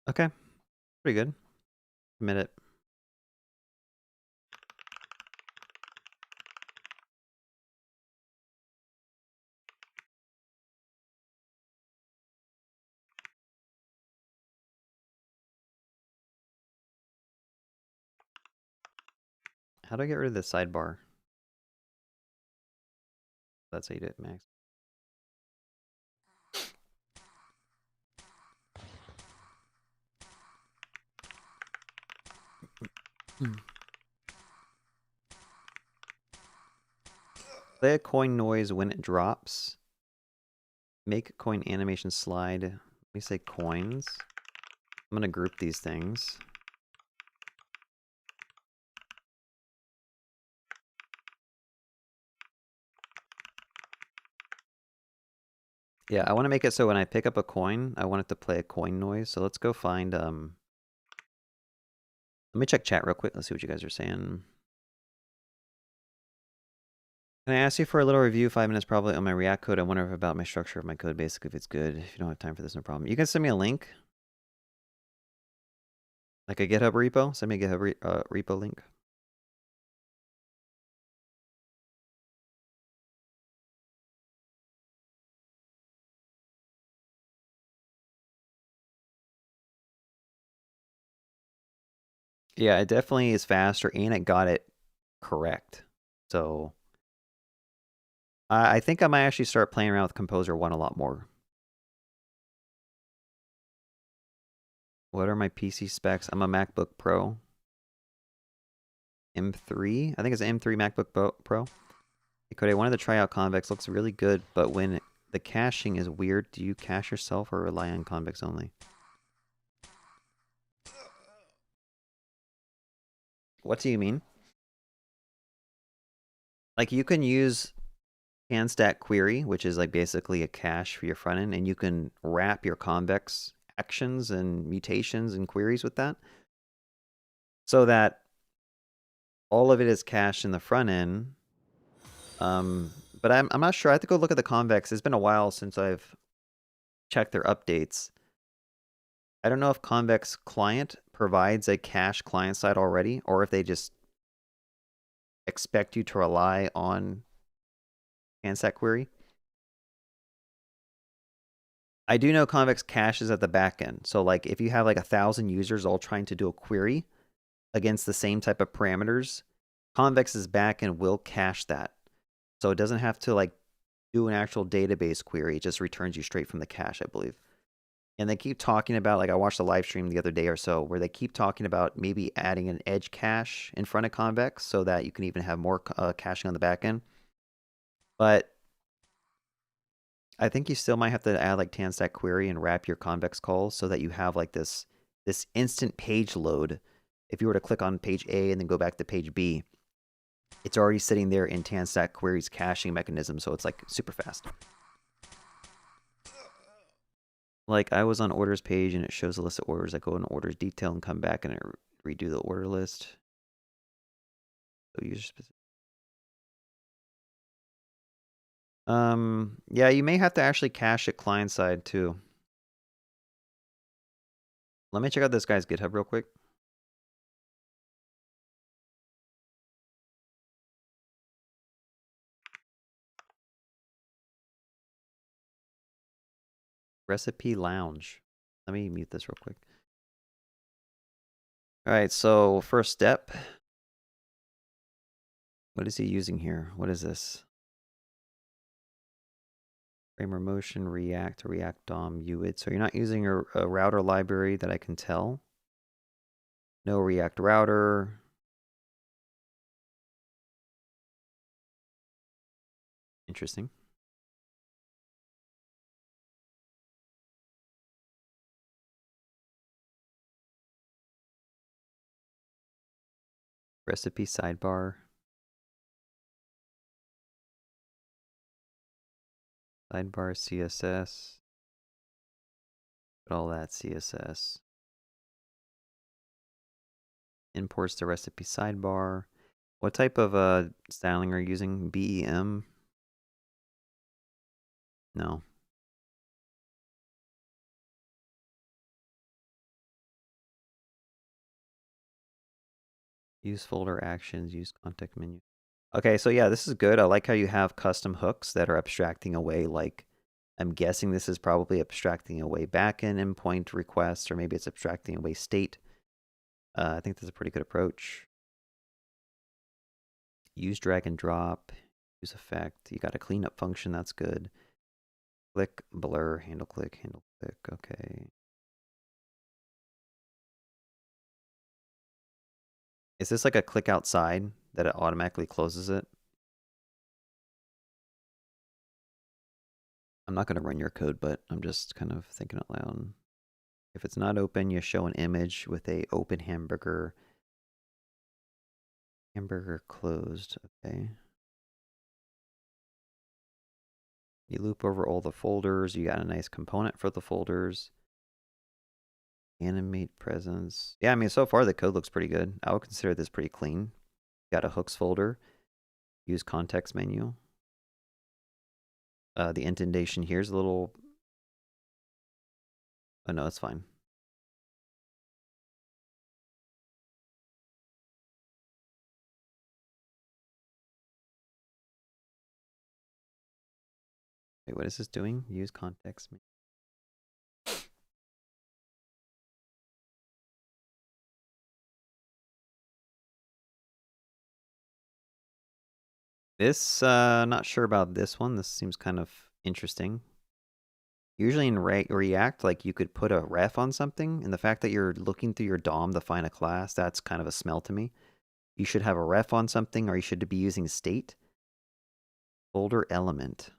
Okay, pretty good. Commit it. How do I get rid of the sidebar? That's how you do it, Max. Play a coin noise when it drops. Make coin animation slide. Let me say coins. I'm going to group these things. Yeah, I want to make it so when I pick up a coin, I want it to play a coin noise. So let's go find, let me check chat real quick. Let's see what you guys are saying. Can I ask you for a little review, 5 minutes probably, on my React code? I wonder about my structure of my code, basically, if it's good. If you don't have time for this, no problem. You can send me a link. Like a GitHub repo? Send me a GitHub repo link. Yeah, it definitely is faster, and it got it correct. So I think I might actually start playing around with Composer 1 a lot more. What are my PC specs? I'm a MacBook Pro. M3? I think it's an M3 MacBook Pro. Cody, I wanted to try out Convex. Looks really good, but when the caching is weird, do you cache yourself or rely on Convex only? What do you mean? Like you can use CanStack query, which is like basically a cache for your front end, and you can wrap your convex actions and mutations and queries with that, so that all of it is cached in the front end. But I'm not sure. I have to go look at the convex. It's been a while since I've checked their updates. I don't know if Convex Client provides a cache client side already, or if they just expect you to rely on CanStack query. I do know Convex caches at the back end. So like if you have like 1,000 users all trying to do a query against the same type of parameters, Convex's backend will cache that. So it doesn't have to like do an actual database query. It just returns you straight from the cache, I believe. And they keep talking about, like I watched a live stream the other day or so, where they keep talking about maybe adding an edge cache in front of convex so that you can even have more caching on the back end. But I think you still might have to add like TanStack query and wrap your convex calls so that you have like this instant page load. If you were to click on page A and then go back to page B, it's already sitting there in TanStack query's caching mechanism, so it's like super fast. Like I was on orders page and it shows a list of orders. I go in orders detail and come back and it redo the order list. So user specific. Yeah, you may have to actually cache it client side too. Let me check out this guy's GitHub real quick. Recipe Lounge. Let me mute this real quick. All right, so first step. What is he using here? What is this? Framer motion, React, React DOM, UID. So you're not using a router library that I can tell. No React router. Interesting. Recipe sidebar. Sidebar CSS. All that CSS. Imports the recipe sidebar. What type of styling are you using? BEM? No. Use folder actions, use context menu. Okay, so yeah, this is good. I like how you have custom hooks that are abstracting away, like, I'm guessing this is probably abstracting away backend endpoint requests, or maybe it's abstracting away state. I think that's a pretty good approach. Use drag and drop, use effect. You got a cleanup function, that's good. Click, blur, handle click, okay. Is this like a click outside that it automatically closes it? I'm not going to run your code, but I'm just kind of thinking out loud. If it's not open, you show an image with a open hamburger. Hamburger closed, okay. You loop over all the folders. You got a nice component for the folders. Animate presence. Yeah, I mean, so far the code looks pretty good. I would consider this pretty clean. Got a hooks folder. Use context menu. The indentation here is a little... Oh, no, it's fine. Wait, what is this doing? Use context menu. This, not sure about this one. This seems kind of interesting. Usually in React, like you could put a ref on something, and the fact that you're looking through your DOM to find a class, that's kind of a smell to me. You should have a ref on something, or you should be using state. Folder element.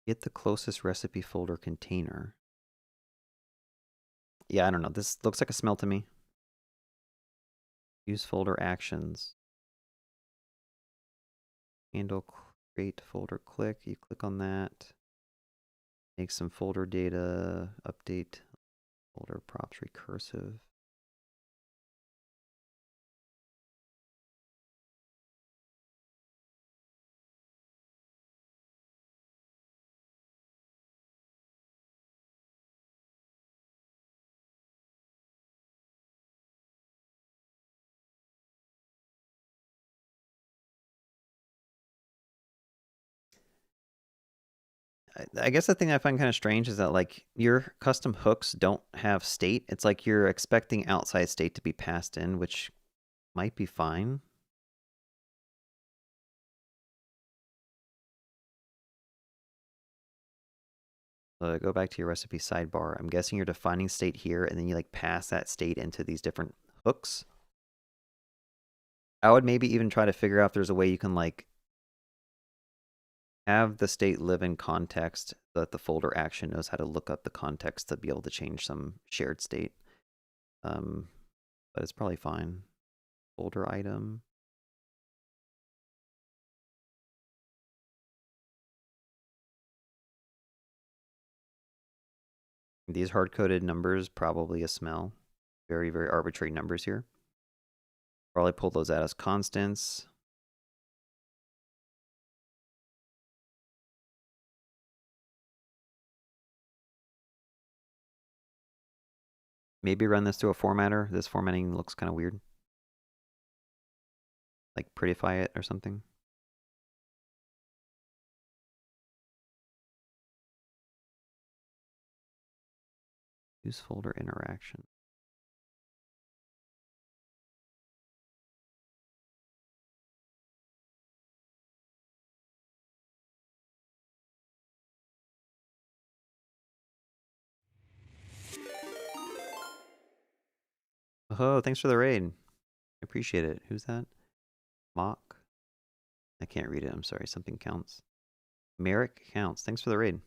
Get the closest recipe folder container. Yeah, I don't know. This looks like a smell to me. Use folder actions. Handle create folder click. You click on that. Make some folder data. Update folder props recursive. I guess the thing I find kind of strange is that like your custom hooks don't have state. It's like you're expecting outside state to be passed in, which might be fine. Go back to your recipe sidebar. I'm guessing you're defining state here, and then you like pass that state into these different hooks. I would maybe even try to figure out if there's a way you can like have the state live in context so that the folder action knows how to look up the context to be able to change some shared state. But it's probably fine. Folder item. These hard-coded numbers, probably a smell. Very, very arbitrary numbers here. Probably pull those out as constants. Maybe run this through a formatter. This formatting looks kind of weird. Like prettify it or something. Use folder interaction. Oh, thanks for the raid. I appreciate it. Who's that? Mock? I can't read it. I'm sorry. Something counts. Merrick counts. Thanks for the raid.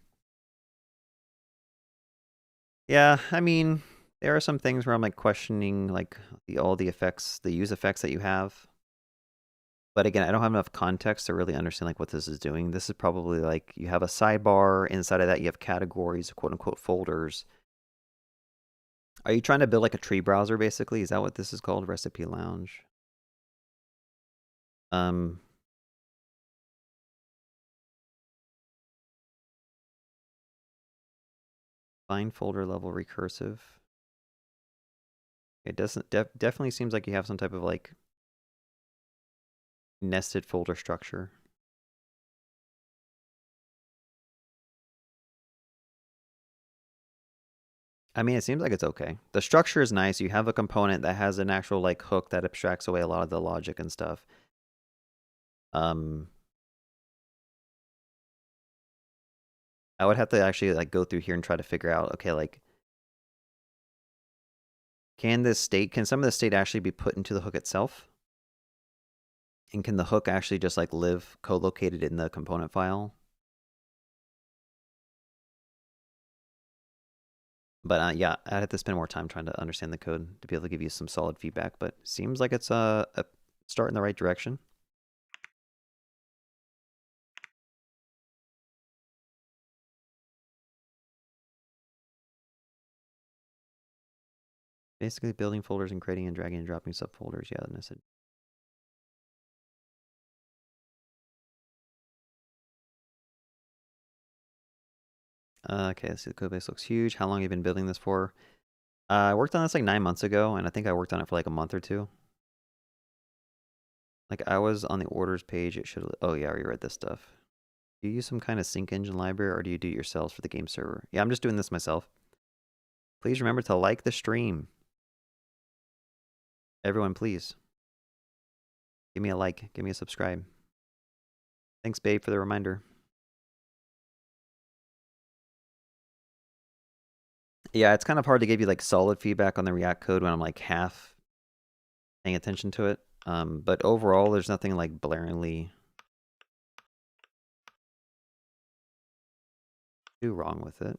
Yeah, I mean, there are some things where I'm like questioning like all the effects, the use effects that you have. But again, I don't have enough context to really understand like what this is doing. This is probably like you have a sidebar. Inside of that, you have categories, quote unquote folders. Are you trying to build like a tree browser basically? Is that what this is called? Recipe Lounge. Find folder level recursive. It doesn't definitely seems like you have some type of like nested folder structure. I mean, it seems like it's okay. The structure is nice. You have a component that has an actual like hook that abstracts away a lot of the logic and stuff. I would have to actually like go through here and try to figure out, okay, like can some of the state actually be put into the hook itself? And can the hook actually just like live co-located in the component file? But yeah, I'd have to spend more time trying to understand the code to be able to give you some solid feedback. But seems like it's a start in the right direction. Basically building folders and creating and dragging and dropping subfolders. Yeah, that's it. Okay, let's see. The code base looks huge. How long have you been building this for? I worked on this like 9 months ago, and I think I worked on it for like a month or two. Like I was on the orders page. It should. Oh yeah, I already read this stuff. Do you use some kind of sync engine library, or do you do it yourselves for the game server? Yeah, I'm just doing this myself. Please remember to like the stream. Everyone, please. Give me a like. Give me a subscribe. Thanks, babe, for the reminder. Yeah, it's kind of hard to give you like solid feedback on the React code when I'm like half paying attention to it. But overall, there's nothing like blaringly too wrong with it.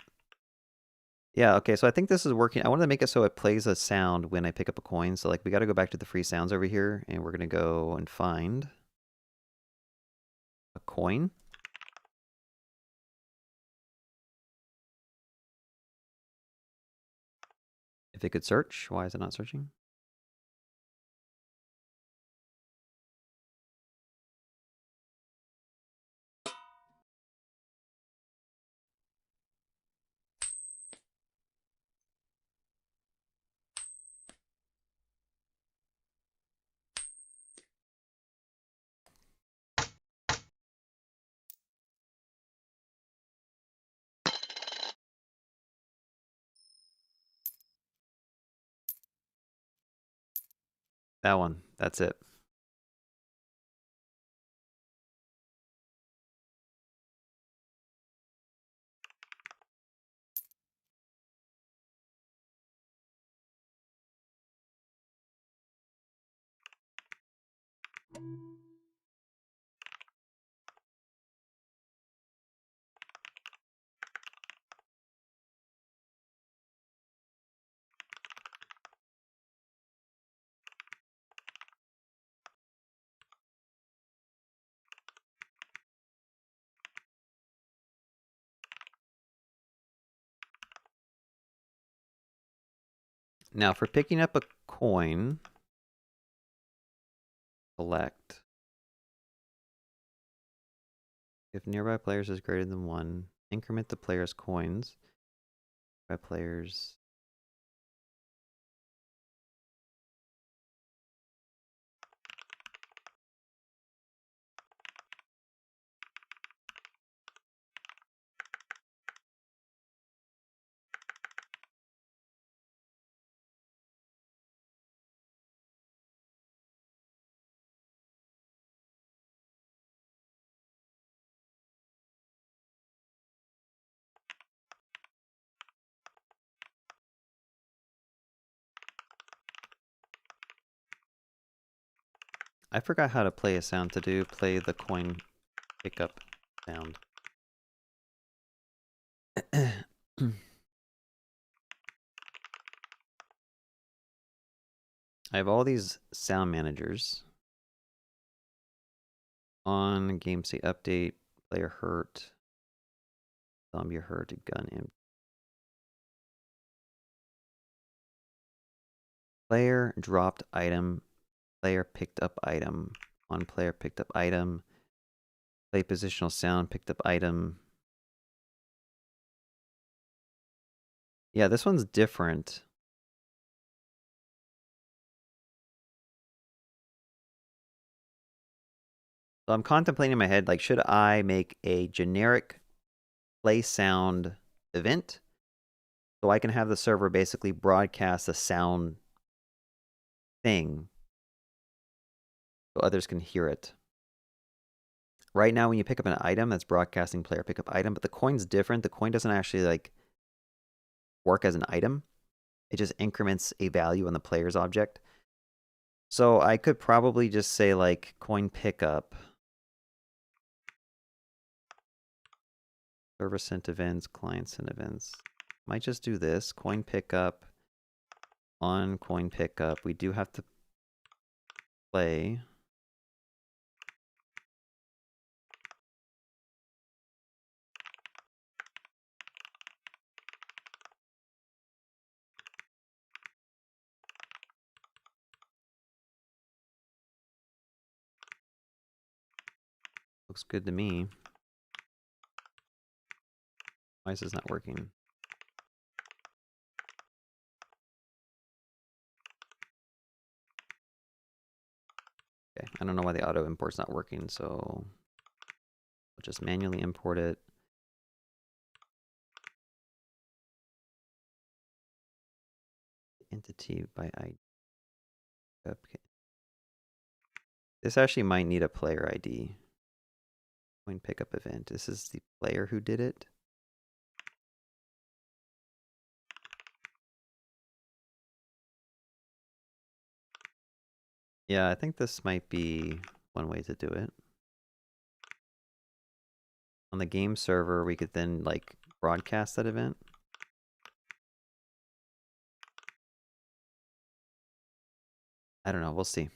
Yeah, okay, so I think this is working. I wanted to make it so it plays a sound when I pick up a coin. So like we got to go back to the free sounds over here, and we're going to go and find a coin. If it could search, why is it not searching? That one. That's it. Now for picking up a coin, select. If nearby players is greater than 1, increment the player's coins by players. I forgot how to play a sound to do. Play the coin pickup sound. I have all these sound managers. On, game state update, player hurt, zombie hurt, gun empty. Player dropped item, player picked up item, on player picked up item, play positional sound picked up item. Yeah, this one's different. So I'm contemplating in my head, like, should I make a generic play sound event so I can have the server basically broadcast a sound thing so others can hear it. Right now, when you pick up an item, that's broadcasting player pickup item, but the coin's different. The coin doesn't actually like work as an item. It just increments a value on the player's object. So I could probably just say like coin pickup, server sent events, client sent events. Might just do this, coin pickup, on coin pickup. We do have to play. Looks good to me. Why is this not working? Okay, I don't know why the auto import's not working, so I'll just manually import it. Entity by ID. Okay. This actually might need a player ID. Coin pickup event. This is the player who did it. Yeah, I think this might be one way to do it. On the game server, we could then like broadcast that event. I don't know, we'll see.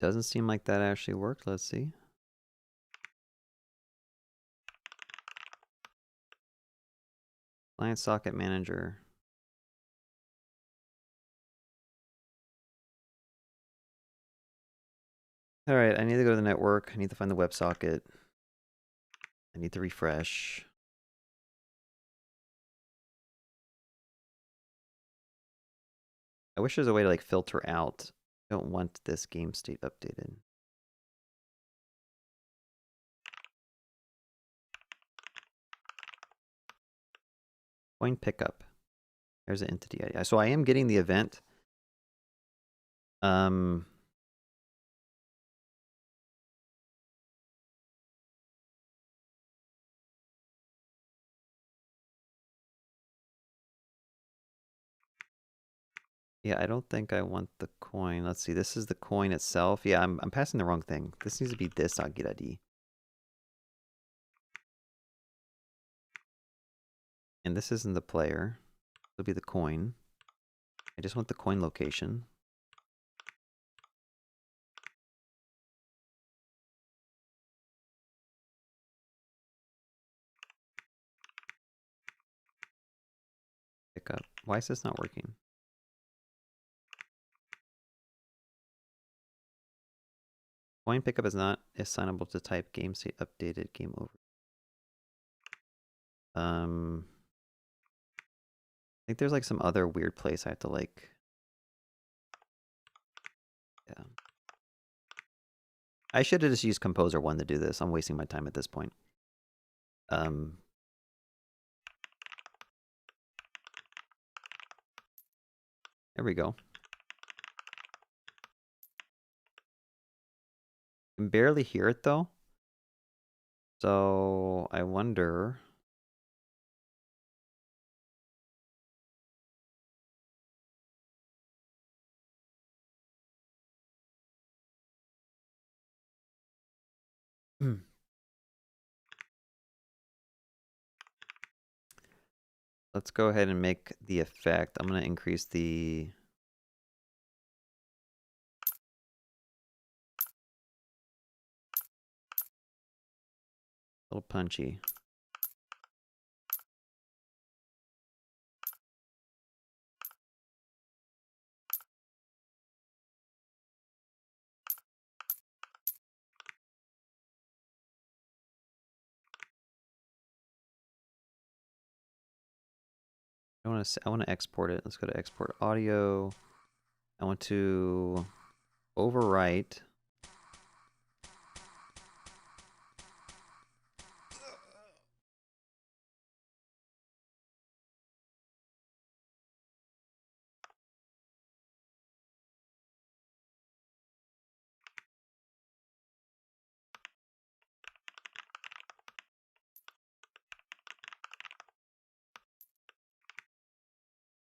Doesn't seem like that actually worked. Let's see. Client socket manager. All right, I need to go to the network. I need to find the WebSocket. I need to refresh. I wish there's a way to like filter out. I don't want this game state updated. Coin pickup. There's an entity ID. So I am getting the event. Yeah, I don't think I want the coin. Let's see. This is the coin itself. Yeah, I'm passing the wrong thing. This needs to be this get ID. And this isn't the player. It'll be the coin. I just want the coin location. Pick up. Why is this not working? Coin pickup is not assignable to type. Game state updated. Game over. I think there's like some other weird place I have to like. Yeah. I should have just used Composer 1 to do this. I'm wasting my time at this point. There we go. I can barely hear it though. So I wonder. Let's go ahead and make the effect. I'm going to increase the. A little punchy. I want to export it. Let's go to export audio. I want to overwrite.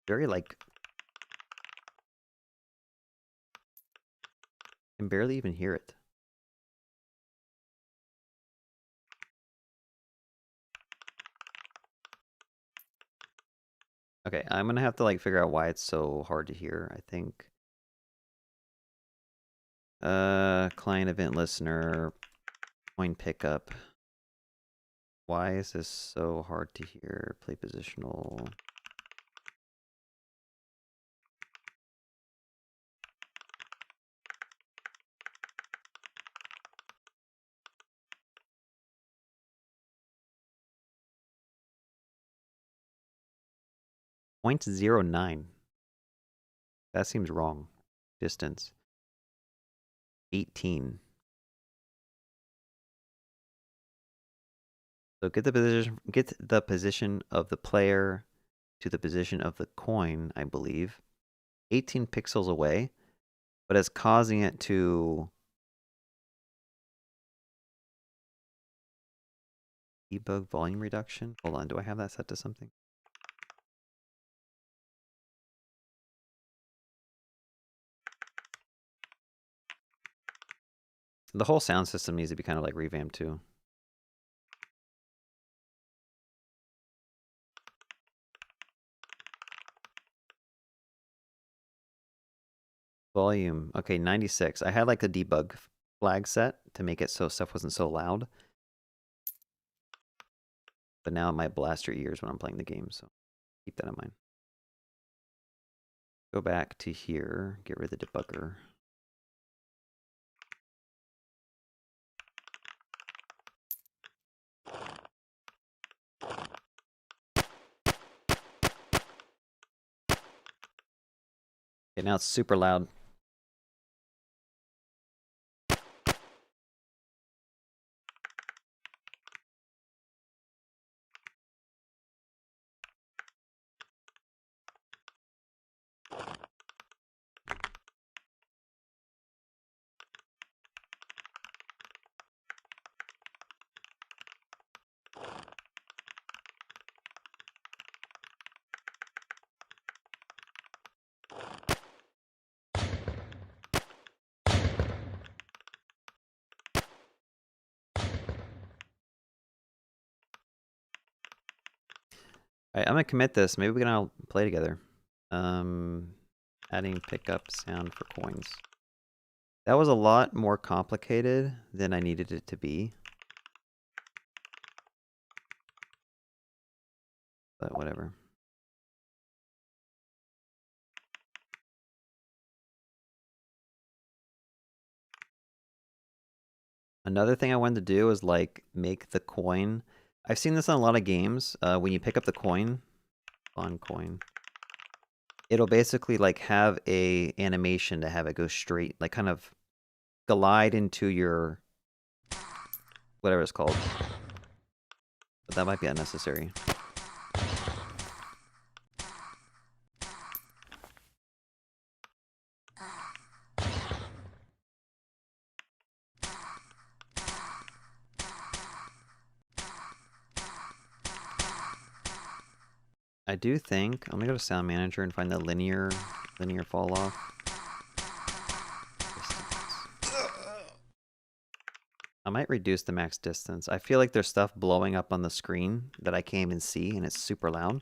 Very like. I can barely even hear it. Okay, I'm gonna have to like figure out why it's so hard to hear, I think. Client event listener, coin pickup. Why is this so hard to hear? Play positional. .09. That seems wrong. Distance. 18. So get the position of the player to the position of the coin, I believe. 18 pixels away, but it's causing it to debug volume reduction. Hold on, do I have that set to something? The whole sound system needs to be kind of like revamped too. Volume, okay, 96. I had like a debug flag set to make it so stuff wasn't so loud. But now it might blast your ears when I'm playing the game, so keep that in mind. Go back to here, get rid of the debugger. Okay, now it's super loud. Alright, I'm gonna commit this. Maybe we can all play together. Adding pickup sound for coins. That was a lot more complicated than I needed it to be. But whatever. Another thing I wanted to do is like make the coin. I've seen this on a lot of games. When you pick up the coin, on coin, it'll basically like have a animation to have it go straight, like kind of glide into your whatever it's called. But that might be unnecessary. I do think I'm gonna go to Sound Manager and find the linear fall off. I might reduce the max distance. I feel like there's stuff blowing up on the screen that I can't even see, and it's super loud.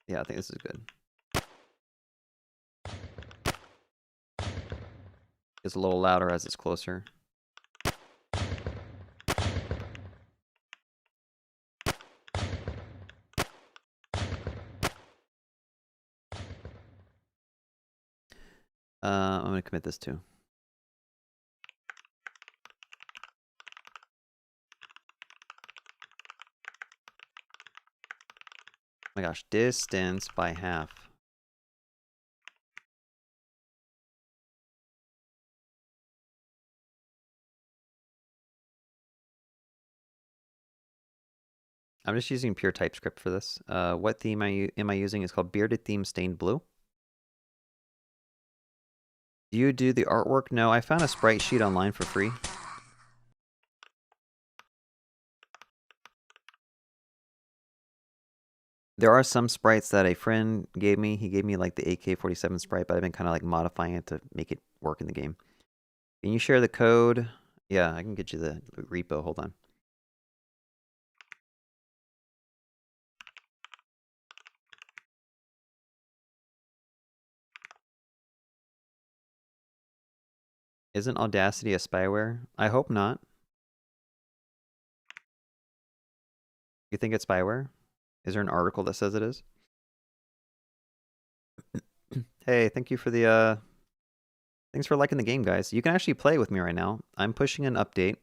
Yeah, I think this is good. It's a little louder as it's closer. I'm going to commit this too. Oh my gosh, distance by half. I'm just using pure TypeScript for this. What theme am I using? It's called Bearded Theme Stained Blue. Do you do the artwork? No, I found a sprite sheet online for free. There are some sprites that a friend gave me. He gave me like the AK-47 sprite, but I've been kind of like modifying it to make it work in the game. Can you share the code? Yeah, I can get you the repo. Hold on. Isn't Audacity a spyware? I hope not. You think it's spyware? Is there an article that says it is? Hey, thank you for the thanks for liking the game, guys. You can actually play with me right now. I'm pushing an update.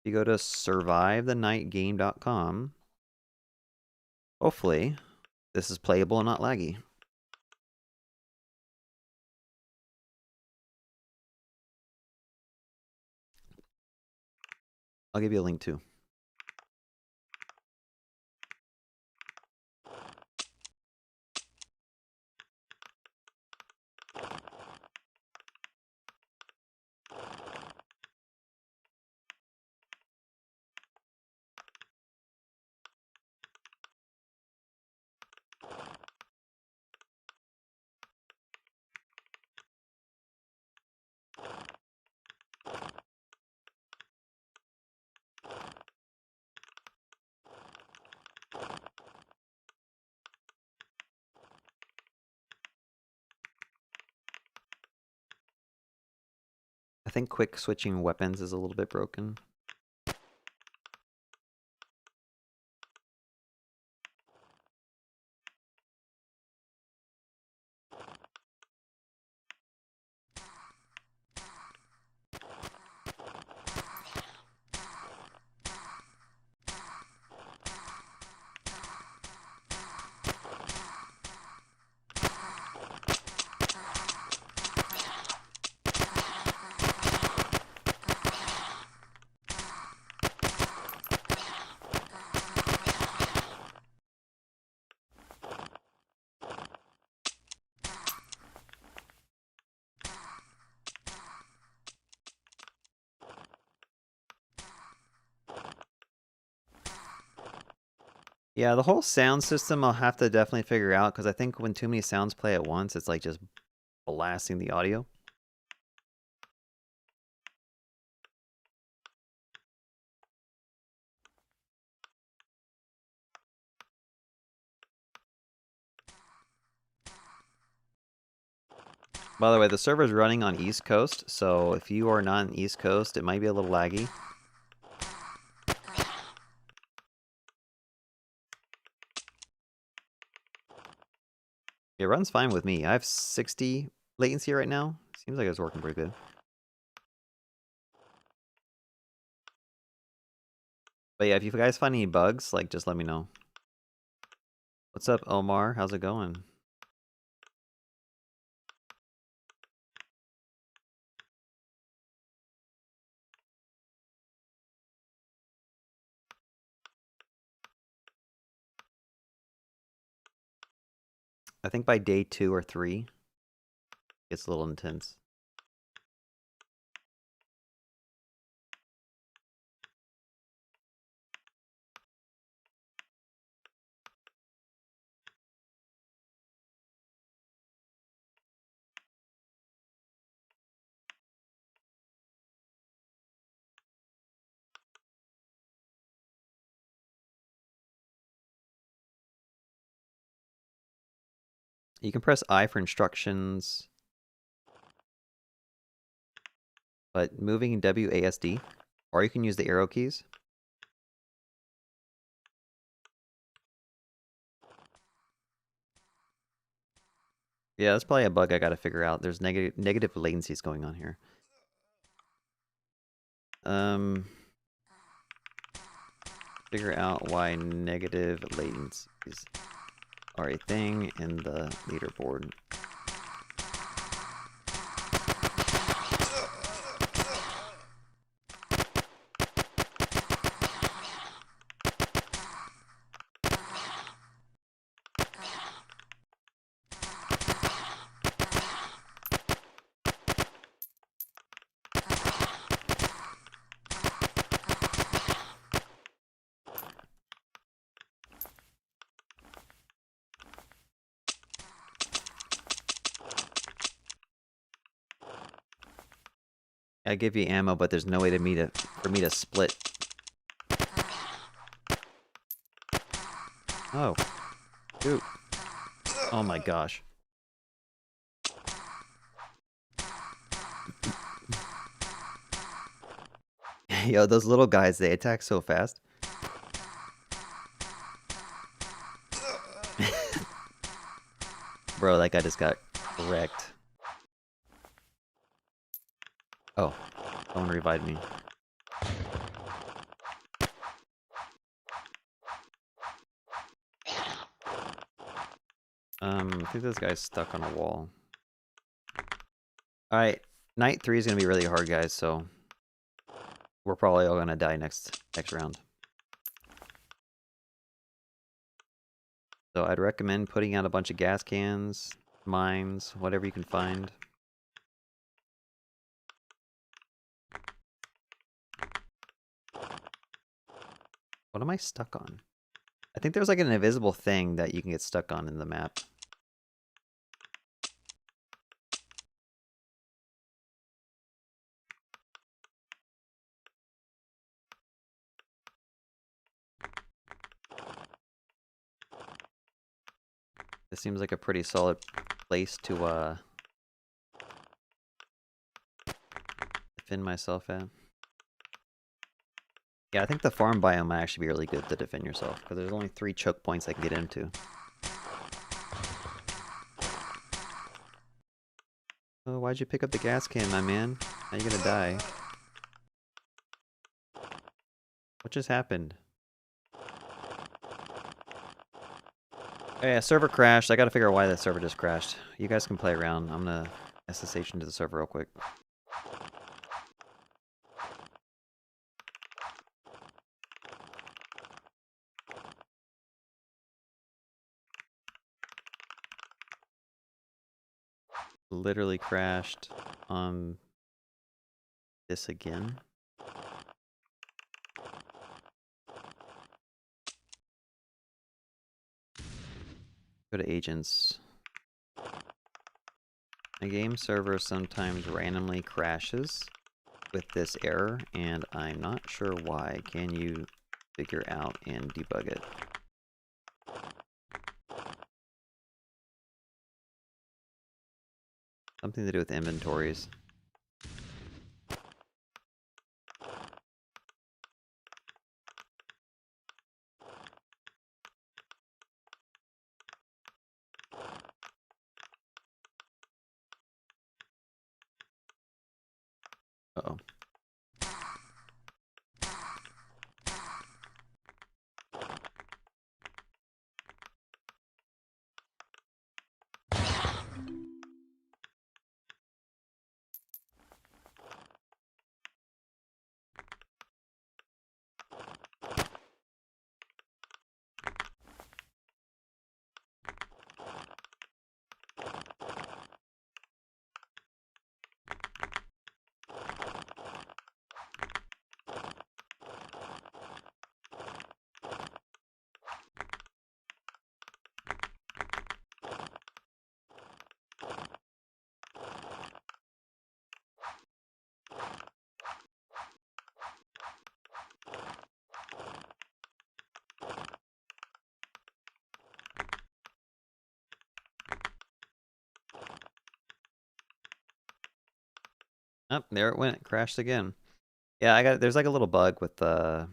You go to survivethenightgame.com. Hopefully, this is playable and not laggy. I'll give you a link too. I think quick switching weapons is a little bit broken. Yeah, the whole sound system I'll have to definitely figure out, because I think when too many sounds play at once, it's like just blasting the audio. By the way, the server's running on East Coast, so if you are not on East Coast, it might be a little laggy. It runs fine with me. I have 60 latency right now. Seems like it's working pretty good. But yeah, if you guys find any bugs, like, just let me know. What's up, Omar? How's it going? I think by day 2 or 3, it's a little intense. You can press I for instructions, but moving WASD, or you can use the arrow keys. Yeah, that's probably a bug I gotta figure out. There's negative latencies going on here. Figure out why negative latencies are a thing in the leaderboard. I give you ammo, but there's no way for me to split. Oh, shoot! Oh my gosh! Yo, those little guys, they attack so fast. Bro, that guy just got wrecked. Oh, someone revived me. I think this guy's stuck on a wall. Alright, night 3 is gonna be really hard, guys, so we're probably all gonna die next round. So I'd recommend putting out a bunch of gas cans, mines, whatever you can find. What am I stuck on? I think there's like an invisible thing that you can get stuck on in the map. This seems like a pretty solid place to defend myself at. Yeah, I think the farm biome might actually be really good to defend yourself, because there's only 3 choke points I can get into. Oh, why'd you pick up the gas can, my man? Now you're gonna die. What just happened? Oh yeah, server crashed. I gotta figure out why that server just crashed. You guys can play around. I'm gonna SSH into the server real quick. Literally crashed on this again. Go to agents. My game server sometimes randomly crashes with this error, and I'm not sure why. Can you figure out and debug it? Something to do with inventories. Uh-oh. Oh, there it went. It crashed again. Yeah, there's like a little bug with the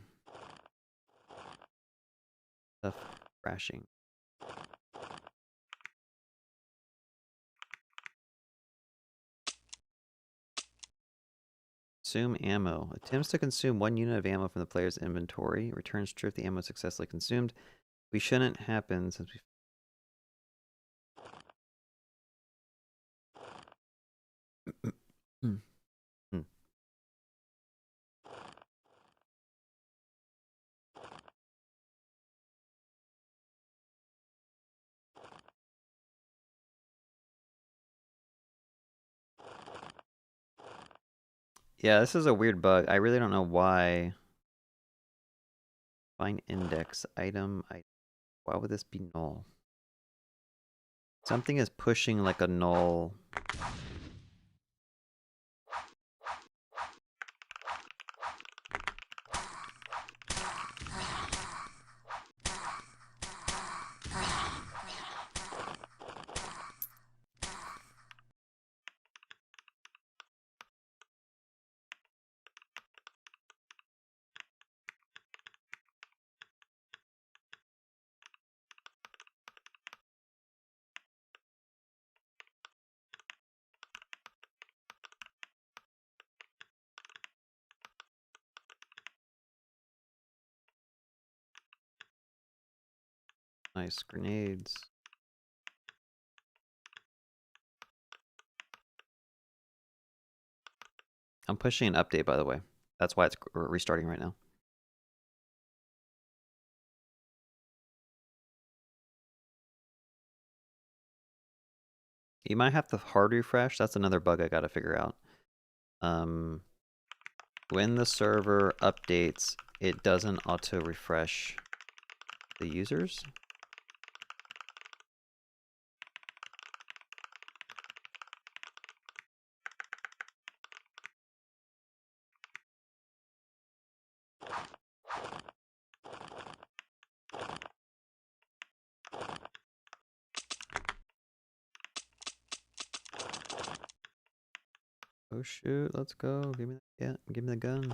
stuff crashing. Consume ammo. Attempts to consume 1 unit of ammo from the player's inventory. Returns true if the ammo is successfully consumed. We shouldn't happen since we... Yeah, this is a weird bug. I really don't know why. Find index item. Why would this be null? Something is pushing like a null. Nice grenades. I'm pushing an update, by the way. That's why it's restarting right now. You might have to hard refresh. That's another bug I gotta figure out. When the server updates, it doesn't auto refresh the users. Oh shoot, let's go. Give me that. Yeah, give me the gun.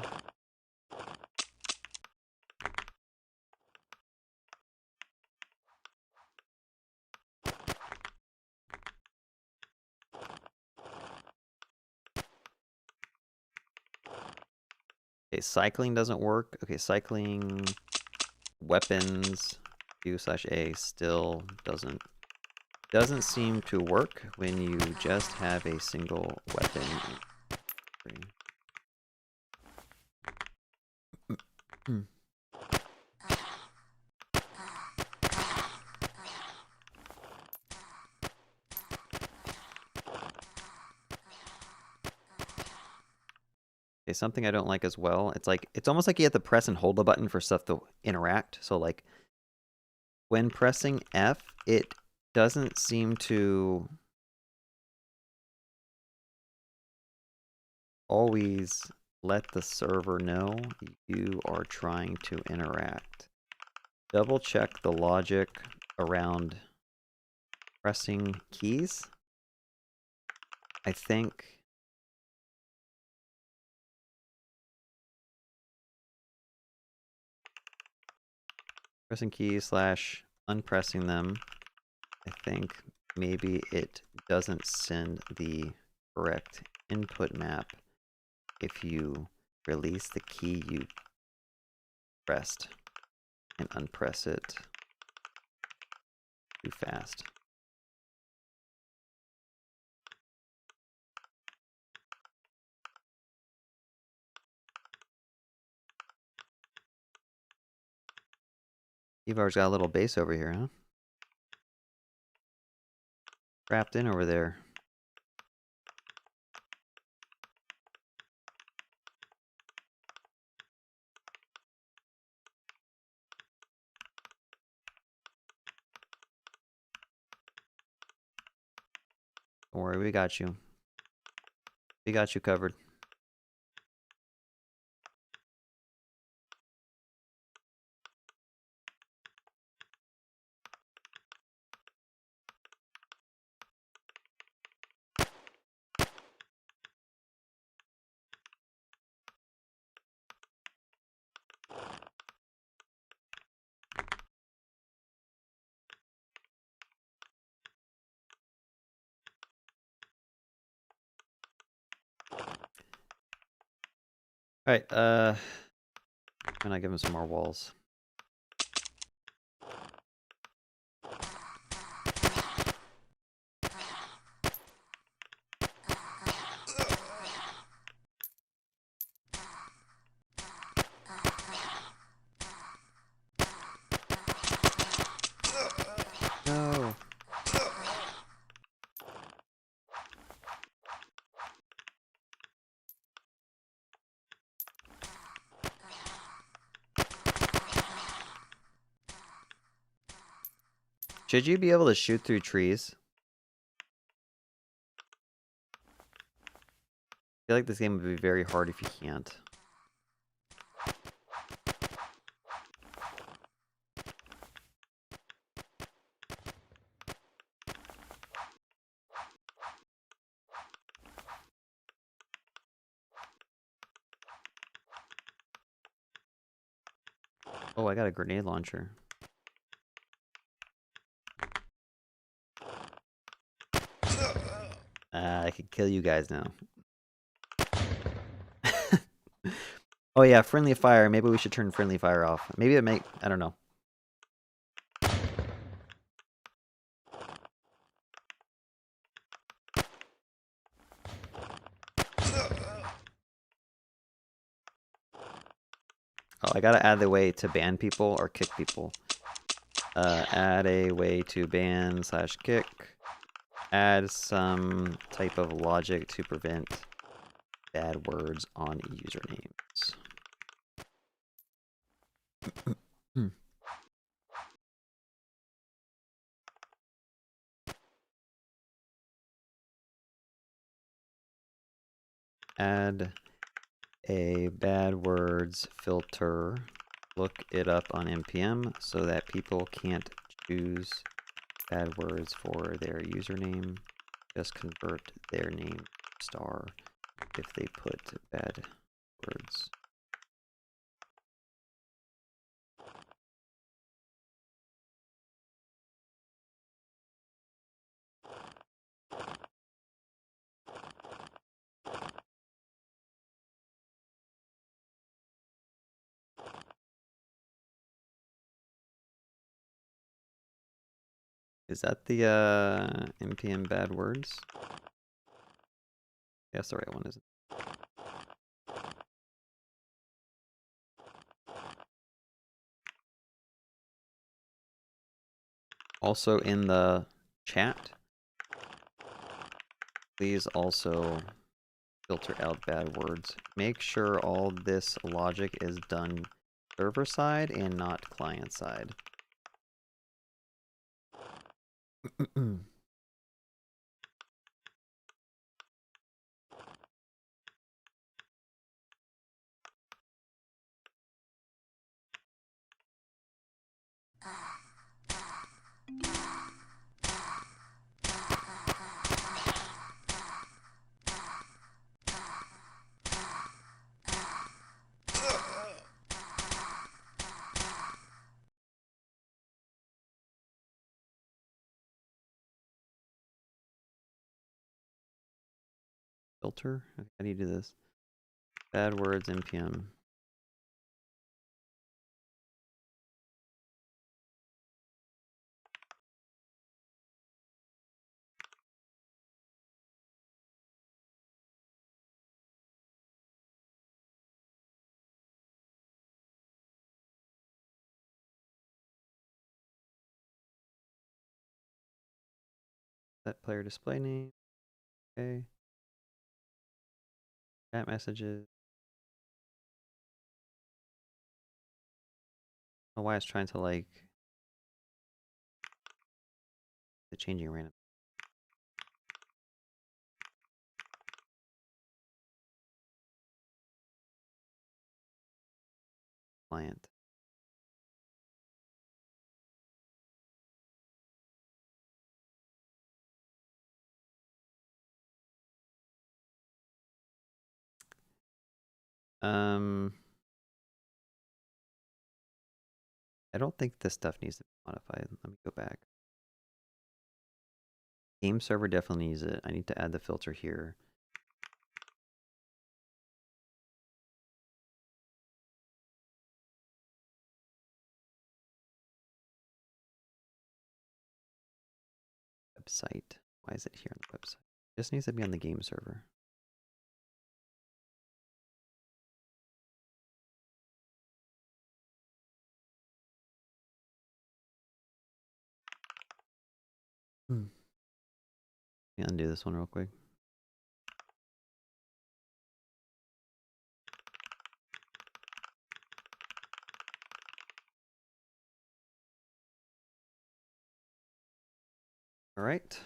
Okay, cycling doesn't work. Okay, cycling weapons U/A still doesn't seem to work when you just have a single weapon. Okay, something I don't like as well. It's almost like you have to press and hold the button for stuff to interact. So like when pressing F, it doesn't seem to always let the server know you are trying to interact. Double check the logic around pressing keys. I think pressing keys / unpressing them. I think maybe it doesn't send the correct input map if you release the key you pressed and unpress it too fast. Evar's got a little base over here, huh? Wrapped in over there. Don't worry, we got you. We got you covered. Alright, I'm gonna give him some more walls. No. Should you be able to shoot through trees? I feel like this game would be very hard if you can't. Oh, I got a grenade launcher. I could kill you guys now. Oh yeah, friendly fire. Maybe we should turn friendly fire off. Maybe it I don't know. Oh, I gotta add the way to ban people or kick people. Add a way to ban / kick. Add some type of logic to prevent bad words on usernames. Add a bad words filter. Look it up on NPM so that people can't choose bad words for their username. Just convert their name star if they put bad words. Is that the NPM bad words? Yeah, that's the right one, isn't it? Also in the chat, please also filter out bad words. Make sure all this logic is done server side and not client side. Filter? Okay, how do you do this? Bad words, npm. Set player display name. Okay. Chat messages. I don't know why it's trying to like the changing random client. I don't think this stuff needs to be modified. Let me go back. Game server definitely needs it. I need to add the filter here. Website. Why is it here on the website? It just needs to be on the game server. Let me undo this one real quick. All right.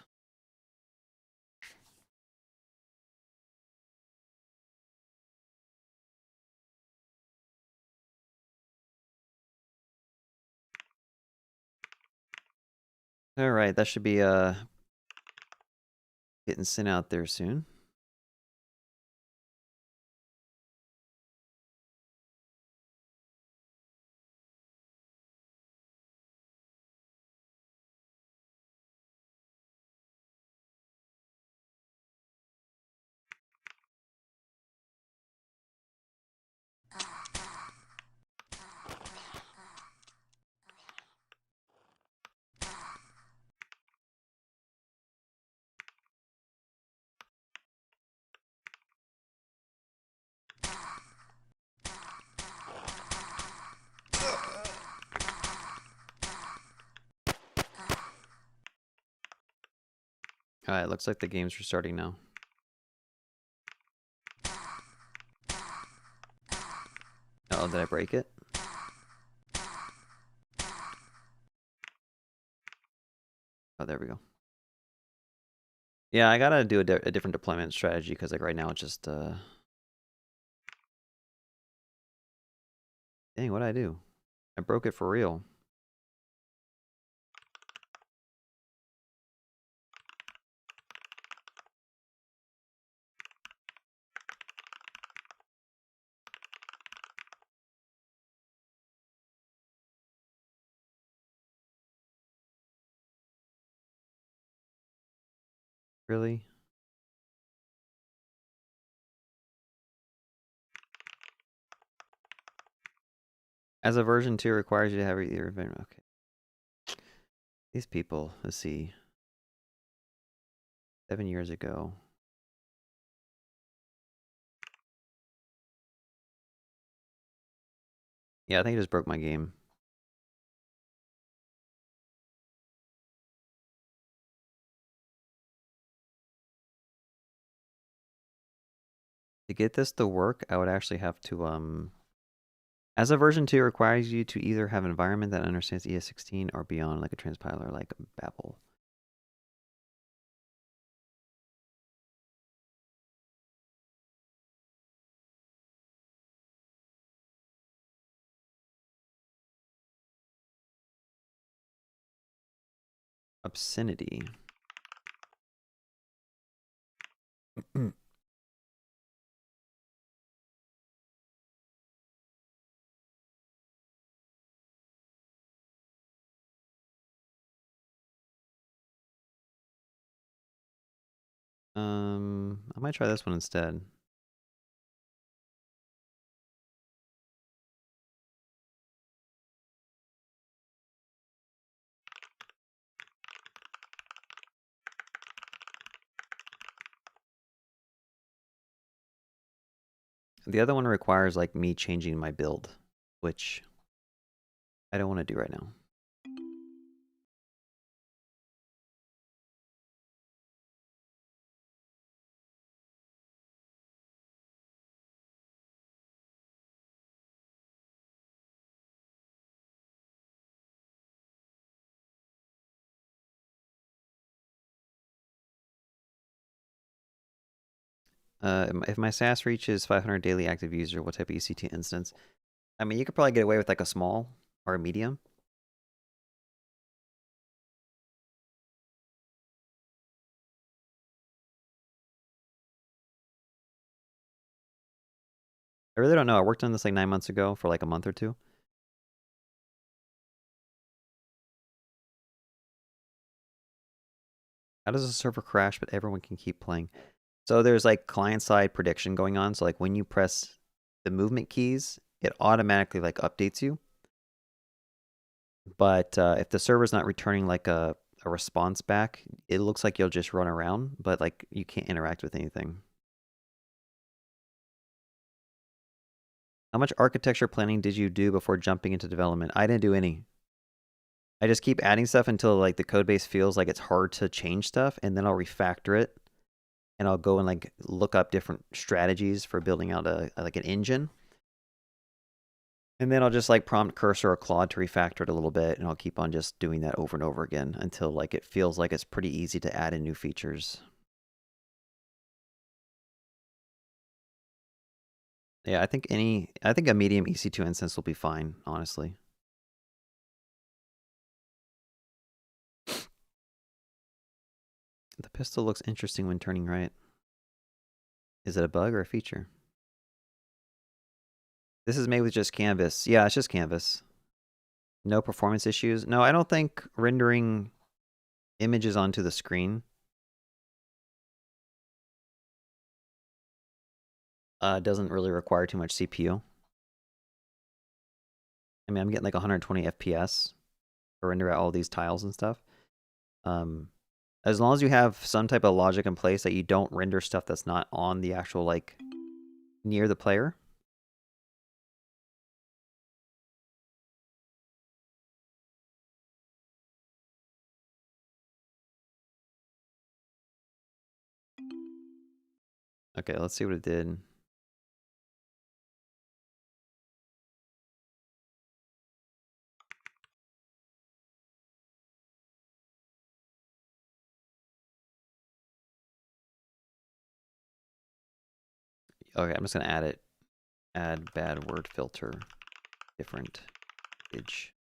All right, that should be getting sent out there soon. All right, looks like the game's restarting now. Oh, did I break it? Oh, there we go. Yeah, I gotta do a different deployment strategy because like right now it's just dang, what'd I do? I broke it for real. Really? As a version 2 requires you to have your event. Okay. These people, let's see. 7 years ago. Yeah, I think I just broke my game. To get this to work, I would actually have to as a version 2 requires you to either have an environment that understands ES16 or beyond, like a transpiler like Babel. Obscenity. I might try this one instead. The other one requires like me changing my build, which I don't want to do right now. If my SAS reaches 500 daily active user, what type of EC2 instance? I mean, you could probably get away with like a small or a medium. I really don't know. I worked on this like 9 months ago for like a month or two. How does a server crash but everyone can keep playing? So there's like client-side prediction going on. So like when you press the movement keys, it automatically like updates you. But if the server's not returning like a response back, it looks like you'll just run around, but like you can't interact with anything. How much architecture planning did you do before jumping into development? I didn't do any. I just keep adding stuff until like the code base feels like it's hard to change stuff, and then I'll refactor it, and I'll go and like look up different strategies for building out like an engine. And then I'll just like prompt Cursor or Claude to refactor it a little bit, and I'll keep on just doing that over and over again until like it feels like it's pretty easy to add in new features. Yeah, I think a medium EC2 instance will be fine, honestly. The pistol looks interesting when turning right. Is it a bug or a feature? This is made with just canvas. Yeah, it's just canvas. No performance issues. No, I don't think rendering images onto the screen doesn't really require too much CPU. I mean, I'm getting like 120 FPS to render out all these tiles and stuff. As long as you have some type of logic in place that you don't render stuff that's not on the actual, like, near the player. Okay, let's see what it did. Okay, I'm just gonna add it. Add bad word filter. Different image.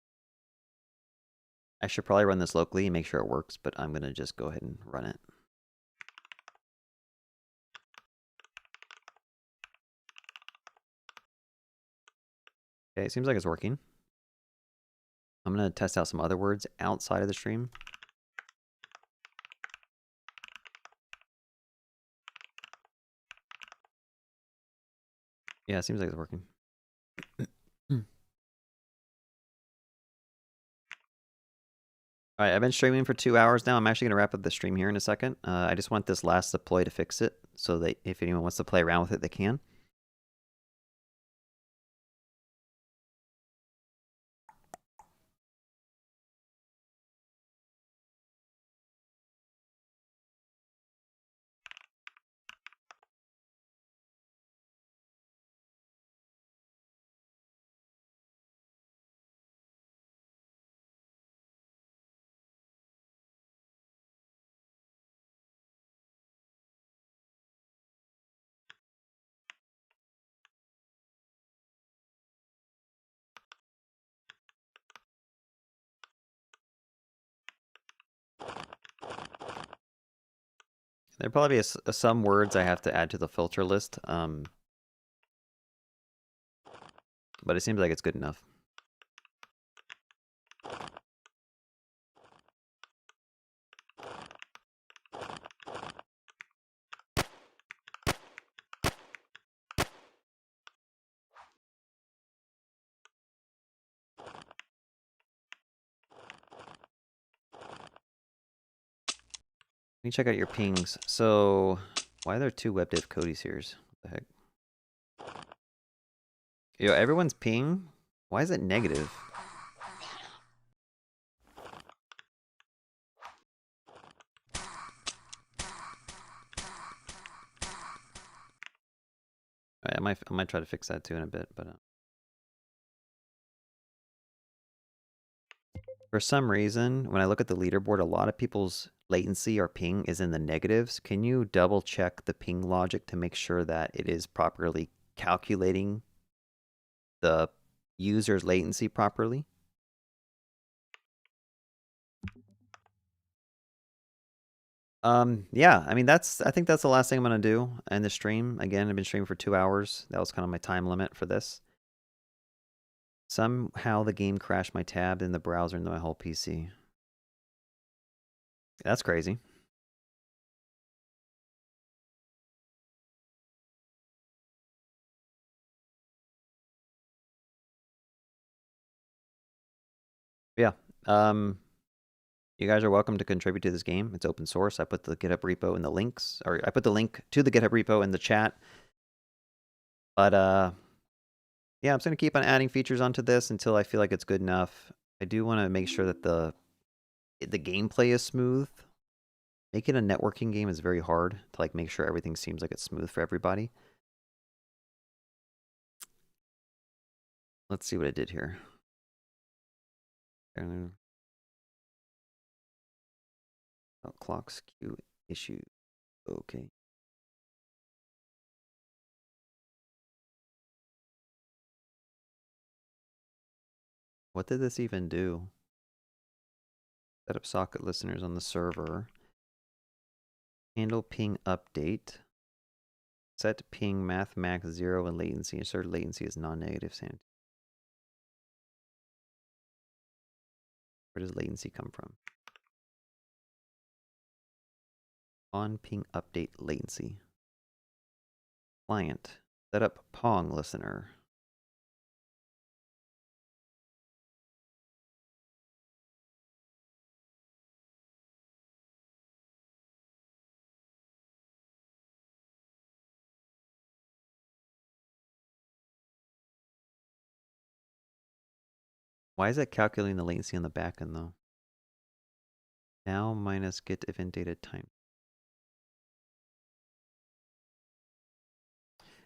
I should probably run this locally and make sure it works, but I'm gonna just go ahead and run it. Okay, it seems like it's working. I'm gonna test out some other words outside of the stream. Yeah, it seems like it's working. All right, I've been streaming for 2 hours now. I'm actually going to wrap up the stream here in a second. I just want this last deploy to fix it so that if anyone wants to play around with it, they can. There probably is some words I have to add to the filter list, but it seems like it's good enough. Let me check out your pings. So, why are there 2 WebDev Cody's here? What the heck? Yo, everyone's ping? Why is it negative? I might try to fix that too in a bit, but for some reason, when I look at the leaderboard, a lot of people's latency or ping is in the negatives. Can you double check the ping logic to make sure that it is properly calculating the user's latency properly? Yeah, I mean, I think that's the last thing I'm gonna do in the stream. Again, I've been streaming for 2 hours. That was kind of my time limit for this. Somehow the game crashed my tab in the browser into my whole PC. That's crazy. Yeah. You guys are welcome to contribute to this game. It's open source. I put the GitHub repo in the links, or I put the link to the GitHub repo in the chat. But yeah, I'm just gonna keep on adding features onto this until I feel like it's good enough. I do want to make sure that the gameplay is smooth. Making a networking game is very hard to like make sure everything seems like it's smooth for everybody. Let's see what I did here. Oh, clock skew issue. Okay. What did this even do? Set up socket listeners on the server. Handle ping update. Set ping math max 0 and latency. Insert latency as non-negative. Where does latency come from? On ping update latency. Client. Set up Pong listener. Why is it calculating the latency on the backend though? Now minus get event data time.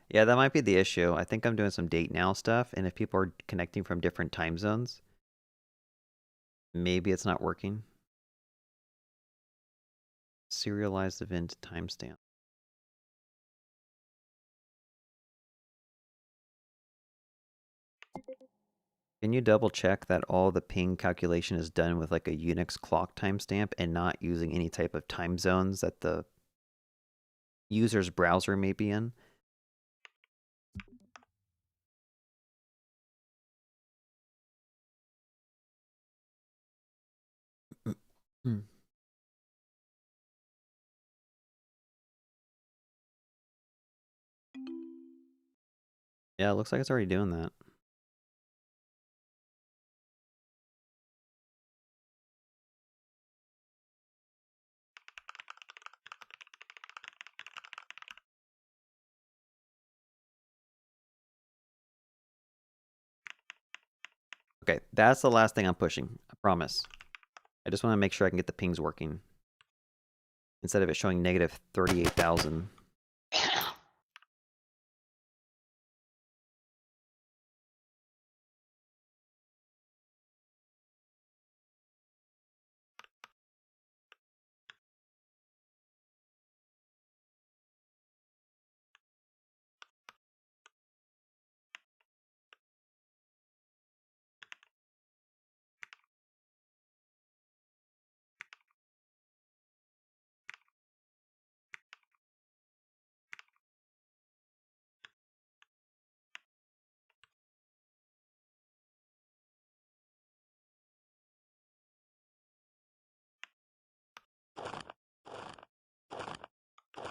Yeah, that might be the issue. I think I'm doing some date now stuff, and if people are connecting from different time zones, maybe it's not working. Serialized event timestamp. Can you double check that all the ping calculation is done with like a Unix clock timestamp and not using any type of time zones that the user's browser may be in? Yeah, it looks like it's already doing that. Okay, that's the last thing I'm pushing. I promise. I just want to make sure I can get the pings working. Instead of it showing negative 38,000.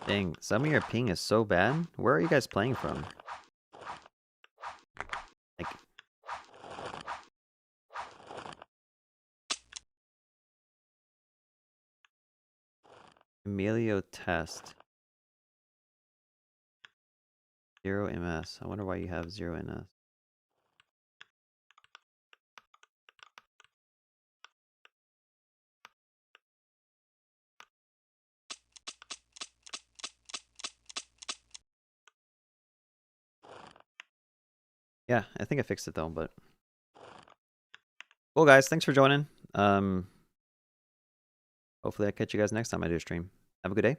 Dang, some of your ping is so bad. Where are you guys playing from? Like, Emilio test. 0 MS. I wonder why you have 0 MS. Yeah, I think I fixed it though, but cool guys, thanks for joining. Hopefully I catch you guys next time I do a stream. Have a good day.